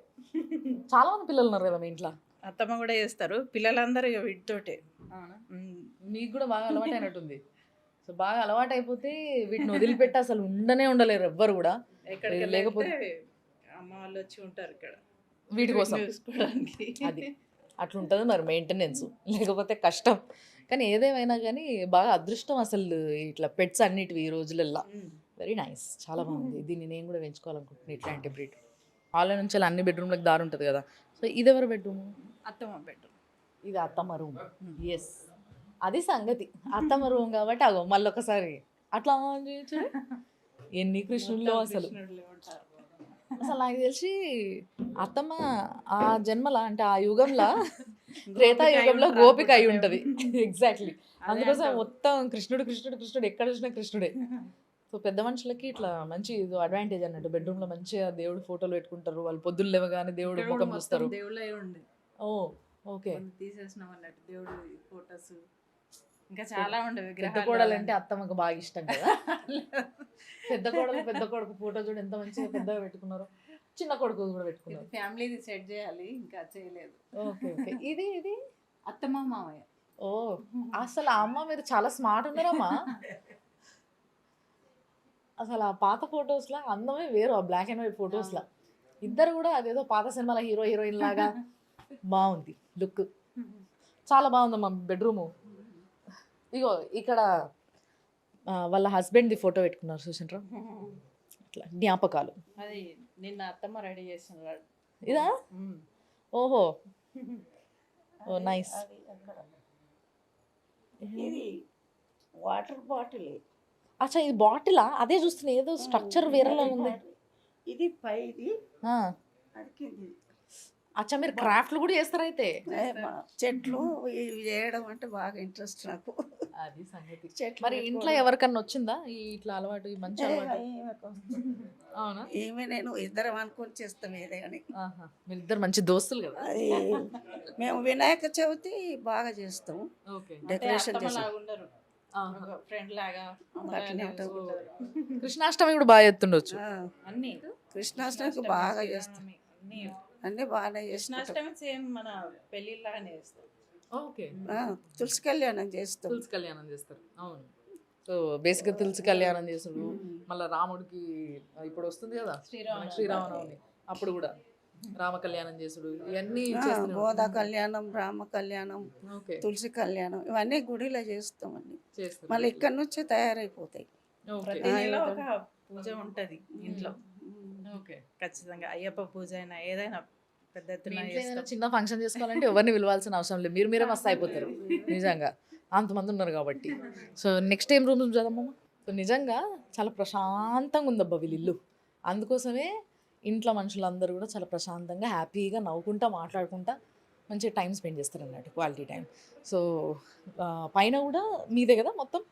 B: చాలా మంది పిల్లలు ఉన్నారు కదా మీ ఇంట్లో.
C: అత్తమ్మ కూడా చేస్తారు, పిల్లలందరూ ఇక వీటితోటే.
B: మీకు కూడా బాగా అలవాటు అయినట్టుంది. సో బాగా అలవాటు అయిపోతే వీటిని వదిలిపెట్టి అసలు ఉండలేరు ఎవ్వరు కూడా.
C: ఎక్కడికి
B: లేకపోతే
C: అమ్మ వాళ్ళు వచ్చి ఉంటారు ఇక్కడ
B: వీటి కోసం
C: చూసుకోవడానికి.
B: అది అట్లుంటుంది మరి మెయింటెనెన్స్, లేకపోతే కష్టం. కానీ ఏదేమైనా కానీ బాగా అదృష్టం అసలు ఇట్లా పెట్స్ అన్నిటివి ఈ రోజులల్లో. వెరీ నైస్, చాలా బాగుంది. దీన్ని నేను కూడా పెంచుకోవాలనుకుంటున్నాను ఇట్లాంటి బ్రీడ్. ఆన్లైన్ నుంచి అన్ని బెడ్రూమ్లకు దారి ఉంటుంది కదా. సో ఇది ఎవరు బెడ్రూమ్?
C: అత్తమ్మ బెడ్రూమ్.
B: ఇది అత్తమ్మ రూమ్. ఎస్, అది సంగతి. అత్తమ్మ రూమ్ కాబట్టి అగో మళ్ళీ ఒకసారి అట్లా ఆన్ చేయొచ్చు. ఎన్ని కృష్ణుల్లో అసలు. అసలు నాకు తెలిసి అత్తమ్మ ఆ జన్మలా అంటే ఆ యుగంలో త్రేతాయుగంలో గోపిక అయి ఉంటుంది. ఎగ్జాక్ట్లీ. అందుకోసం మొత్తం కృష్ణుడు కృష్ణుడు కృష్ణుడు, ఎక్కడ చూసినా కృష్ణుడే. సో పెద్ద మనుషులకి ఇట్లా మంచి ఇది అడ్వాంటేజ్ అన్నట్టు. బెడ్రూమ్లో మంచిగా దేవుడు ఫోటోలు పెట్టుకుంటారు, వాళ్ళు పొద్దున్న లేవగానే దేవుడు ముఖం చూస్తారు.
C: దేవుళ్ళే ఉండే.
B: ఓ ఓకే.
C: తీసేసినాం అన్నట్టు దేవుడు ఫోటోస్ ఇంకా చాలా ఉండేవి.
B: పెద్ద కోడలు అంటే అత్తమ్మకు బాగా ఇష్టం కదా. పెద్ద కొడుకు ఫోటో చూడు ఎంత మంచిగా పెద్దగా పెట్టుకున్నారు. చిన్న కొడుకు కూడా పెట్టుకున్నారు.
C: ఫ్యామిలీది సెట్ చేయాలి, ఇంకా చేయలేదు.
B: Okay okay. ఇది ఇది
C: అత్తమ్మ మామయ్య.
B: ఓ అసలు ఆ అమ్మ మీరు చాలా స్మార్ట్ ఉన్నారమ్మా. అసలు ఆ పాత ఫొటోస్లో అందమే వేరు, ఆ బ్లాక్ అండ్ వైట్ ఫొటోస్లో ఇద్దరు కూడా అదేదో పాత సినిమాల హీరో హీరోయిన్ లాగా బాగుంది లుక్. చాలా బాగుందమ్మా బెడ్రూము. ఇగో ఇక్కడ వాళ్ళ హస్బెండ్ది ఫోటో పెట్టుకున్నారు చూసిండ్రా, అట్లా జ్ఞాపకాలు.
C: అది నిన్న అత్తమ్మ రెడీ చేసినారు.
B: ఇదా? ఓహో, ఓ నైస్.
D: ఇది వాటర్ బాటిల్.
B: అచ్చా ఇది బాటిలా? అదే చూస్తున్నా, ఏదో స్ట్రక్చర్ వేరేలా ఉంది.
D: ఇది పైది,
B: ఆ,
D: అది కింది.
B: అచ్చా మీరు క్రాఫ్ట్లు కూడా చేస్తారు అయితే?
D: చెట్లు ఇవి చేయడం అంటే బాగా ఇంట్రెస్ట్ నాకు.
B: అది సంగతి.
D: చెట్లు
B: మరి ఇంట్లో ఎవరికన్నా వచ్చిందా ఈ ఇట్లా అలవాటు, ఈ మంచి అలవాటు? అవునా?
D: ఏమే నేను ఇద్దరం అనుకొని చేస్తాం ఏదే అని.
B: మీరిద్దరు మంచి దోస్తులు కదా.
D: అది మేము వినాయక చవితి బాగా చేస్తాం,
B: ఓకే.
D: డెకరేషన్ చేస్తాం.
C: ఫ్రెండ్ లాగా
D: అట్లనే ఉంటాం.
B: కృష్ణాష్టమి కూడా బాగా ఎత్తుండొచ్చు.
C: అన్ని
D: కృష్ణాష్టమికి బాగా చేస్తాం, అన్నీ బాగానే చేస్తాం.
C: కృష్ణాష్టమి సేమ్ మన పెళ్ళిళ్ళగానే చేస్తాం.
B: ఓకే.
D: తులసి కళ్యాణం చేస్తాం.
B: తులసి కళ్యాణం చేస్తారు, అవును. సో బేసిక్గా తులసి కళ్యాణం చేసుడు, మళ్ళీ రాముడికి ఇప్పుడు వస్తుంది కదా శ్రీరామనవమి, అప్పుడు కూడా రామ కళ్యాణం చేసుడు, ఇవన్నీ
D: గోదా కళ్యాణం, రామ కళ్యాణం,
B: ఓకే
D: తులసి కళ్యాణం, ఇవన్నీ గుడిలో చేస్తాం అన్ని.
B: చేస్తారు.
D: మళ్ళీ ఇక్కడ నుంచే తయారైపోతాయి.
C: ప్రతి నెల ఒక పూజ ఉంటది ఇంట్లో.
B: ఓకే.
C: ఖచ్చితంగా అయ్యప్ప పూజ అయినా ఏదైనా పెద్ద ఎత్తున
B: చిన్న ఫంక్షన్ చేసుకోవాలంటే ఎవరిని పిలవాల్సిన అవసరం లేదు, మీరే మస్తు అయిపోతారు నిజంగా, అంతమంది ఉన్నారు కాబట్టి. సో నెక్స్ట్ టైం రూమ్స్ చదవమ్మా. సో నిజంగా చాలా ప్రశాంతంగా ఉందబ్బా వీళ్ళ ఇల్లు. అందుకోసమే ఇంట్లో మనుషులందరూ కూడా చాలా ప్రశాంతంగా హ్యాపీగా నవ్వుకుంటా మాట్లాడుకుంటా మంచిగా టైం స్పెండ్ చేస్తారు అన్నట్టు, క్వాలిటీ టైం. సో పైన కూడా మీదే కదా మొత్తం?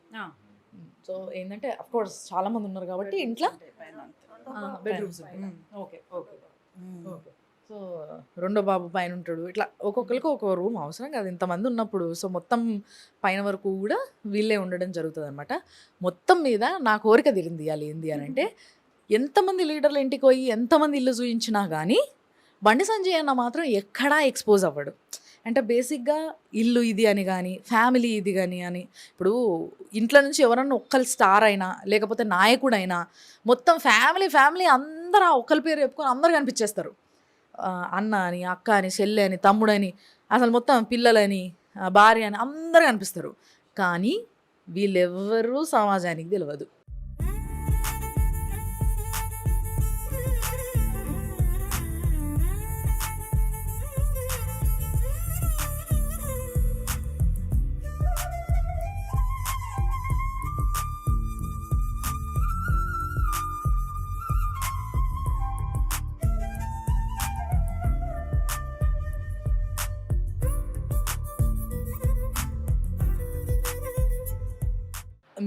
B: సో ఏంటంటే కోర్స్ చాలా మంది ఉన్నారు కాబట్టి ఇంట్లో bedrooms. Okay okay okay. So రెండో బాబు పైన ఉంటాడు, ఇట్లా ఒక్కొక్కరికి ఒక్కొక్క రూమ్ అవసరం కదా ఇంతమంది ఉన్నప్పుడు. సో మొత్తం పైన వరకు కూడా వీళ్ళే ఉండడం జరుగుతుంది అనమాట. మొత్తం మీద నా కోరిక తీరింది ఇవాళ. ఏంది అని అంటే, ఎంతమంది లీడర్ల ఇంటికి పోయి ఎంతమంది ఇల్లు చూయించినా కానీ బండి సంజయ్ అన్న మాత్రం ఎక్కడా ఎక్స్పోజ్ అవ్వడు. అంటే బేసిక్గా ఇల్లు ఇది అని కానీ, ఫ్యామిలీ ఇది కానీ అని, ఇప్పుడు ఇంట్లో నుంచి ఎవరన్నా ఒక్కరు స్టార్ అయినా లేకపోతే నాయకుడైనా మొత్తం ఫ్యామిలీ అందరూ ఆ ఒక్కరి పేరు చెప్పుకొని అందరు కనిపించేస్తారు. అన్న అని, అక్క అని, చెల్లె అని, తమ్ముడని, అసలు మొత్తం పిల్లలని, భార్య అని అందరూ కనిపిస్తారు. కానీ వీళ్ళెవ్వరూ సమాజానికి తెలియదు.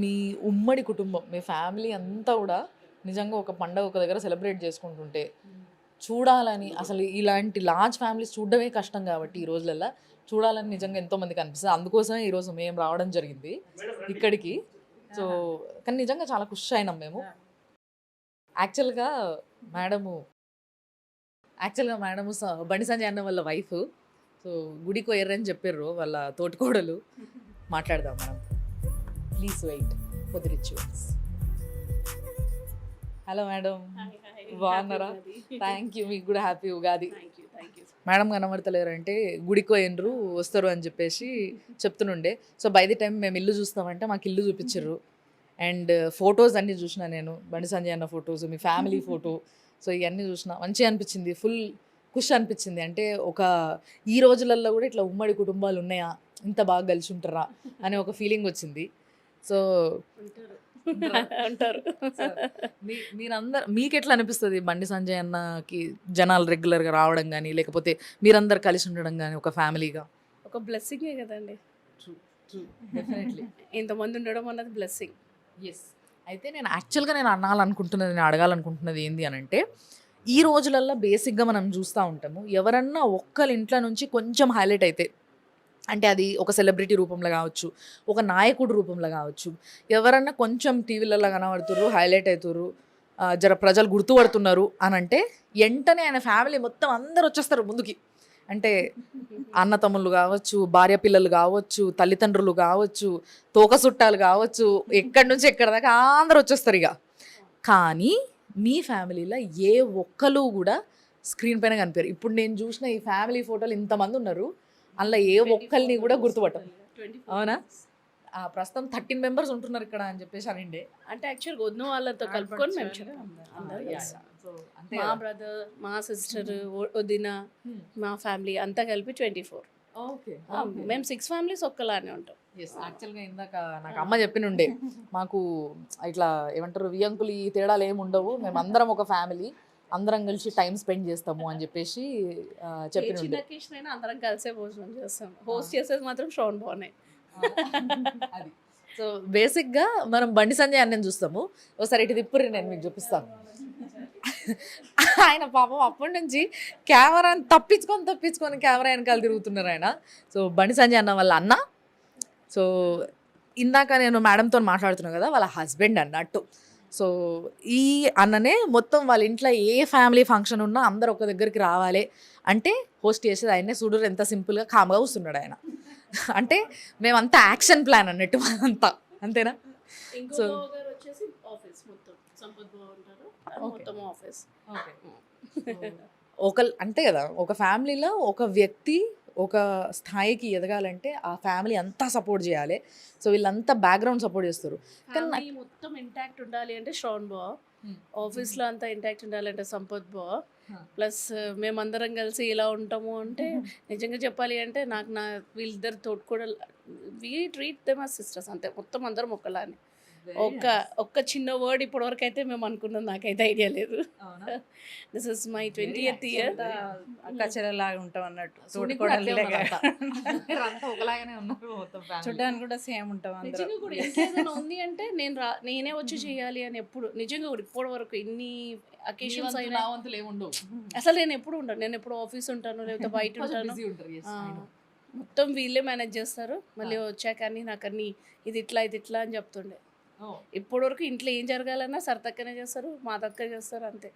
B: మీ ఉమ్మడి కుటుంబం, మీ ఫ్యామిలీ అంతా కూడా నిజంగా ఒక పండగ ఒక దగ్గర సెలబ్రేట్ చేసుకుంటుంటే చూడాలని, అసలు ఇలాంటి లార్జ్ ఫ్యామిలీస్ చూడడమే కష్టం కాబట్టి ఈ రోజులలో చూడాలని నిజంగా ఎంతోమందికి అనిపిస్తుంది. అందుకోసమే ఈరోజు మేము రావడం జరిగింది ఇక్కడికి. సో కానీ నిజంగా చాలా ఖుషి అయినాం మేము. యాక్చువల్గా మేడము బండి సంజయ్ అన్న వాళ్ళ వైఫ్. సో గుడికి పోయారని చెప్పారు వాళ్ళ తోటికోడలు. మాట్లాడదాం మనం. Please wait for the rituals. Hello madam, బాగున్నారా? Thank you. మీకు కూడా హ్యాపీ ఉగాది. మేడం కనబడతలేరంటే గుడికి పోయినరు, వస్తారు అని చెప్పేసి చెప్తుండే. సో బై ది టైం మేము ఇల్లు చూస్తామంటే మాకు ఇల్లు చూపించారు. అండ్ ఫొటోస్ అన్నీ చూసిన నేను, బండి సంజయ్ అన్న ఫొటోస్, మీ ఫ్యామిలీ ఫోటో. సో ఇవన్నీ చూసిన మంచిగా అనిపించింది, ఫుల్ ఖుషి అనిపించింది. అంటే ఒక ఈ రోజులలో కూడా ఇట్లా ఉమ్మడి కుటుంబాలు ఉన్నాయా, ఇంత బాగా కలిసి ఉంటారా అనే ఒక ఫీలింగ్ వచ్చింది. సో
F: అంటారు.
B: మీరందరు మీకు ఎట్లా అనిపిస్తుంది బండి సంజయ్ అన్నకి జనాలు రెగ్యులర్గా రావడం కానీ, లేకపోతే మీరందరు కలిసి ఉండడం కానీ ఒక ఫ్యామిలీగా?
F: ఒక బ్లెస్సింగే కదండి.
B: డెఫినెట్లీ
F: ఇంతమంది ఉండడం అన్నది బ్లెస్సింగ్.
B: ఎస్. అయితే నేను అడగాలనుకుంటున్నది ఏంది అని అంటే, ఈ రోజులల్లో బేసిక్గా మనం చూస్తూ ఉంటాము, ఎవరన్నా ఒక్కరి ఇంట్లో నుంచి కొంచెం హైలైట్ అయితే, అంటే అది ఒక సెలబ్రిటీ రూపంలో కావచ్చు, ఒక నాయకుడు రూపంలో కావచ్చు, ఎవరన్నా కొంచెం టీవీలలో కనబడుతుర్రు, హైలైట్ అవుతుర్రు, జర ప్రజలు గుర్తుపడుతున్నారు అని అంటే వెంటనే ఆయన ఫ్యామిలీ మొత్తం అందరు వచ్చేస్తారు ముందుకి. అంటే అన్నతమ్ముళ్ళు కావచ్చు, భార్య పిల్లలు కావచ్చు, తల్లిదండ్రులు కావచ్చు, తోక చుట్టాలు కావచ్చు, ఎక్కడి నుంచి ఎక్కడి దాకా అందరు వచ్చేస్తారు ఇక. కానీ మీ ఫ్యామిలీలో ఏ ఒక్కరు కూడా స్క్రీన్ పైన కనిపారు. ఇప్పుడు నేను చూసిన ఈ ఫ్యామిలీ ఫోటోలు ఇంతమంది ఉన్నారు, అందులో ఏ ఒక్కరిని కూడా గుర్తుపట్టం. అవునా? ప్రస్తుతం 13 మెంబర్స్ ఉంటున్నారు ఇక్కడ అని చెప్పేసి అనండి.
F: అంటే యాక్చువల్గా వదిన వాళ్ళతో కలుపుకొని మేము అందరూ మా బ్రదర్, మా సిస్టర్, వదిన, మా ఫ్యామిలీ అంతా కలిపి 24. మేము 6 ఫ్యామిలీస్ ఒక్కలానే ఉంటాం.
B: యాక్చువల్గా ఇందాక నాకు అమ్మ చెప్పినుండే, మాకు ఇట్లా ఏమంటారు వియంకులు ఈ తేడాలు ఏమి ఉండవు, మేము అందరం ఒక ఫ్యామిలీ, అందరం కలిసి టైం స్పెండ్ చేస్తాము అని చెప్పేసి చెప్పినుండే.
F: అయినా అందరం కలిసే భోజనం చేస్తాం. హోస్ట్ చేసేది మాత్రం శ్రవణ్ బాగున్నాయి.
B: అది. సో బేసిక్గా మనం బండి సంజయ్ అన్నని చూస్తాము. ఒకసారి ఇటు తిప్పురి, నేను మీకు చూపిస్తాను. ఆయన పాపం అప్పటి నుంచి కెమెరాని తప్పించుకొని కెమెరా వెనకాల తిరుగుతున్నారు ఆయన. సో బండి సంజయ్ అన్న వాళ్ళ అన్న. సో ఇందాక నేను మేడంతో మాట్లాడుతున్నాను కదా, వాళ్ళ హస్బెండ్ అన్నట్టు. సో ఈ అన్ననే మొత్తం వాళ్ళ ఇంట్లో ఏ ఫ్యామిలీ ఫంక్షన్ ఉన్నా అందరు ఒక దగ్గరికి రావాలి అంటే హోస్ట్ చేసేది ఆయనే. చూడరు ఎంత సింపుల్గా కామ్గా కూర్చున్నాడు ఆయన. అంటే మేమంతా యాక్షన్ ప్లాన్ అన్నట్టు అంతా, అంతేనా?
F: సో వచ్చేసి ఆఫీస్ మొత్తం సంపత్ బావ ఉంటారు, మొత్తం ఆఫీస్.
B: అంతే కదా, ఒక ఫ్యామిలీలో ఒక వ్యక్తి ఒక స్థాయికి ఎదగాలంటే ఆ ఫ్యామిలీ అంతా సపోర్ట్ చేయాలి. సో వీళ్ళంతా బ్యాక్గ్రౌండ్ సపోర్ట్ చేస్తారు.
F: కానీ మొత్తం ఇంటాక్ట్ ఉండాలి అంటే శ్రవణ్ బావ, ఆఫీస్లో అంతా ఇంటాక్ట్ ఉండాలంటే సంపత్ బావ, ప్లస్ మేమందరం కలిసి ఇలా ఉంటాము అంటే నిజంగా చెప్పాలి అంటే వీళ్ళిద్దరు తోటి కూడా we treat them as sisters. అంతే, మొత్తం అందరం ఒకలానే. ఒక్క చిన్న వర్డ్ ఇప్పటివరకు అయితే మేము అనుకున్నాం, నాకైతే ఐడియా లేదు. This is my 20th year.
C: అక్క చెల్లెలాగా ఉంటాం అన్నట్టు,
B: Shooting కూడా అట్లే
C: తోటికోడళ్ళేగా.
B: ఉన్నారంతా. మీరంతా ఒకలాగానే ఉన్నారు మొత్తం family.
C: చూడ్డానికి కూడా సేమ్ ఉంటాం అందరం.
F: నిజంగా కూడా ఇంకేదైనా ఉంది అంటే నేనే వచ్చి చేయాలి అని ఎప్పుడు, నిజంగా కూడా ఇప్పటి వరకు ఇన్ని
B: మీ
F: అకేషన్స్
B: వంతు,
F: అయినా
B: నా వంతులు ఏమి ఉండవు.
F: అసలు నేను ఎప్పుడు ఉండను. నేను ఎప్పుడు ఆఫీస్ ఉంటాను, లేకపోతే బయట
B: కొంచెం
F: ఉంటాను.
B: busy ఉంటారు, yes, I know.
F: మొత్తం వీళ్ళే మేనేజ్ చేస్తారు. మళ్ళీ వచ్చాక అన్ని నాకు అన్ని ఇది ఇట్లా అని చెప్తుండే.
B: Oh.
F: ఇప్పటి వరకు ఇంట్లో ఏం జరగాలన్నా సరతక్కనే చేస్తారు, మా తక్క చేస్తారు అంతే.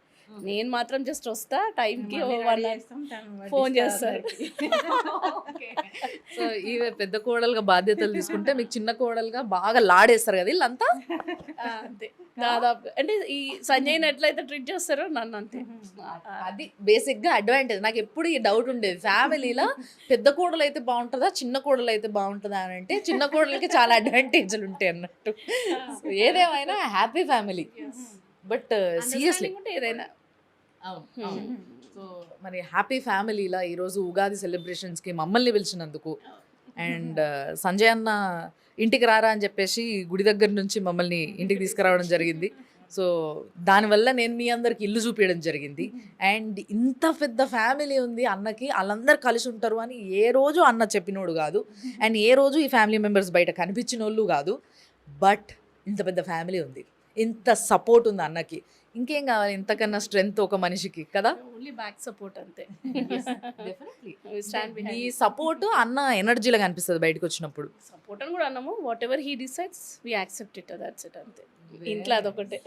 F: నేను మాత్రం జస్ట్ వస్తా టైంకి
C: మళ్ళీ
F: 1
C: రెడీ
F: hour
C: చేస్తాం, తను
F: ఫోన్
C: వడ్డిస్తారు
F: చేస్తారు.
C: అందరికీ.
B: సో ఈమె పెద్ద కోడలుగా బాధ్యతలు తీసుకుంటే మీకు చిన్న కోడలుగా బాగా లాడేస్తారు కదా వీళ్ళంతా.
F: అంతే దాదాపు. అంటే ఈ సంజయ్ని ఎట్లయితే ట్రీట్ చేస్తారో నన్ను అంతే.
B: అది బేసిక్ గా అడ్వాంటేజ్. నాకు ఎప్పుడు ఈ డౌట్ ఉండేది, ఫ్యామిలీలో పెద్ద కోడలు అయితే బాగుంటుందా చిన్న కోడలు అయితే బాగుంటుందా అని. అంటే చిన్న కోడలకి చాలా అడ్వాంటేజ్లు ఉంటాయి అన్నట్టు. So, ఏదేమైనా happy family. But seriously
F: Understanding ఉంటే ఏదైనా.
B: సో మరి హ్యాపీ ఫ్యామిలీలా ఈరోజు ఉగాది సెలబ్రేషన్స్కి మమ్మల్ని పిలిచినందుకు, అండ్ సంజయ్ అన్న ఇంటికి రారా అని చెప్పేసి గుడి దగ్గర నుంచి మమ్మల్ని ఇంటికి తీసుకురావడం జరిగింది. సో దానివల్ల నేను మీ అందరికి ఇల్లు చూపించడం జరిగింది. అండ్ ఇంత పెద్ద ఫ్యామిలీ ఉంది అన్నకి, వాళ్ళందరూ కలిసి ఉంటారు అని ఏ రోజు అన్న చెప్పినోడు కాదు, అండ్ ఏ రోజు ఈ ఫ్యామిలీ మెంబర్స్ బయట కనిపించిన వాళ్ళు కాదు. బట్ ఇంత పెద్ద ఫ్యామిలీ ఉంది, ఇంత సపోర్ట్ ఉంది అన్నకి. ఇంకేం కావాలి ఇంతకన్నా స్ట్రెంగ్త్ ఒక మనిషికి కదా.
F: ఓన్లీ బ్యాక్ సపోర్ట్ అంతే.
B: డెఫినెట్లీ
F: We stand
B: ఈ
F: behind.
B: సపోర్ట్ అన్న ఎనర్జీలో కనిపిస్తుంది బయటకు వచ్చినప్పుడు.
F: సపోర్ట్ అని కూడా అన్నాము. Whatever he decides we accept it, that's it అంతే. ఇంట్లో అదొకటే.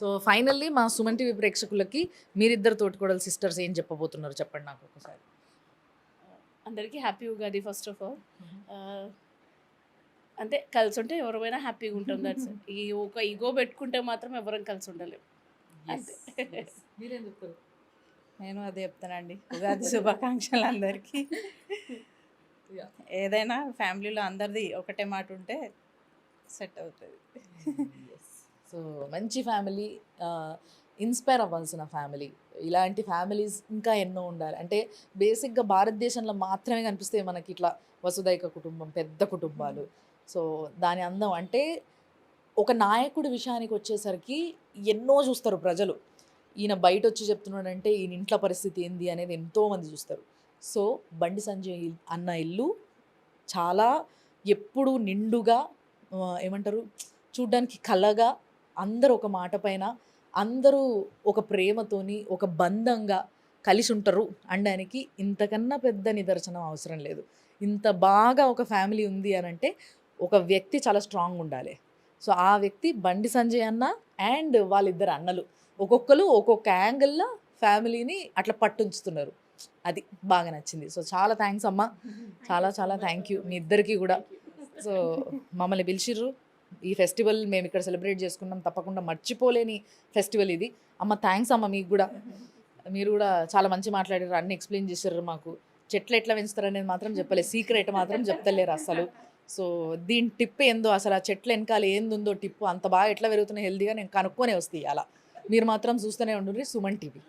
B: సో ఫైనల్లీ మా సుమన్ టీవీ ప్రేక్షకులకి మీరిద్దరు తోటికోడలు సిస్టర్స్ ఏం చెప్పబోతున్నారు చెప్పండి నాకు ఒకసారి.
F: అందరికీ happy Ugadi first of all. అంతే, కలిసి ఉంటే ఎవరైనా హ్యాపీగా ఉంటాం. దట్స్ ఈ ఒక ఈగో పెట్టుకుంటే మాత్రం ఎవరం కలిసి ఉండలేం. అంతే.
B: మీరేం చెప్తారు?
C: నేను అదే చెప్తానండి, ఉగాది శుభాకాంక్షలు అందరికీ. ఏదైనా ఫ్యామిలీలో అందరిది ఒకటే మాట ఉంటే సెట్ అవుతుంది.
B: సో మంచి ఫ్యామిలీ, ఇన్స్పైర్ అవ్వాల్సిన ఫ్యామిలీ. ఇలాంటి ఫ్యామిలీస్ ఇంకా ఎన్నో ఉండాలి. అంటే బేసిక్గా భారతదేశంలో మాత్రమే కనిపిస్తాయి మనకి ఇట్లా వసుదైక కుటుంబం, పెద్ద కుటుంబాలు. సో దాని అందం అంటే ఒక నాయకుడి విషయానికి వచ్చేసరికి ఎన్నో చూస్తారు ప్రజలు. ఈయన బయట వచ్చి చెప్తున్నాడంటే ఈయన ఇంట్లో పరిస్థితి ఏంది అనేది ఎంతోమంది చూస్తారు. సో బండి సంజయ్ అన్న ఇల్లు చాలా ఎప్పుడు నిండుగా, ఏమంటారు, చూడ్డానికి కలగా, అందరూ ఒక మాట పైన, అందరూ ఒక ప్రేమతోని ఒక బంధంగా కలిసి ఉంటారు అనడానికి ఇంతకన్నా పెద్ద నిదర్శనం అవసరం లేదు. ఇంత బాగా ఒక ఫ్యామిలీ ఉంది అని అంటే ఒక వ్యక్తి చాలా స్ట్రాంగ్ ఉండాలి. సో ఆ వ్యక్తి బండి సంజయ్ అన్న అండ్ వాళ్ళిద్దరు అన్నలు ఒక్కొక్కరు ఒక్కొక్క యాంగిల్లో ఫ్యామిలీని అట్లా పట్టుంచుతున్నారు. అది బాగా నచ్చింది. సో చాలా థ్యాంక్స్ అమ్మ, చాలా చాలా థ్యాంక్ యూ మీ ఇద్దరికి కూడా. సో మమ్మల్ని పిలిచిర్రు, ఈ ఫెస్టివల్ మేము ఇక్కడ సెలబ్రేట్ చేసుకున్నాం, తప్పకుండా మర్చిపోలేని ఫెస్టివల్ ఇది. అమ్మ థ్యాంక్స్ అమ్మ మీకు కూడా. మీరు కూడా చాలా మంచి మాట్లాడారు, అన్ని ఎక్స్ప్లెయిన్ చేశారు మాకు. చెట్లు ఎట్లా పెంచుతారు అనేది మాత్రం చెప్పలేదు, సీక్రెట్ మాత్రం చెప్తలేరు అసలు. సో దీని టిప్ ఏందో, అసలు ఆ చెట్లు వెనకాల ఏందుందో టిప్పు, అంత బాగా ఎట్లా పెరుగుతున్నాయి హెల్తీగా నేను కనుక్కొనే వస్తాయి. అలా మీరు మాత్రం చూస్తూనే ఉండండి సుమన్ టీవీ.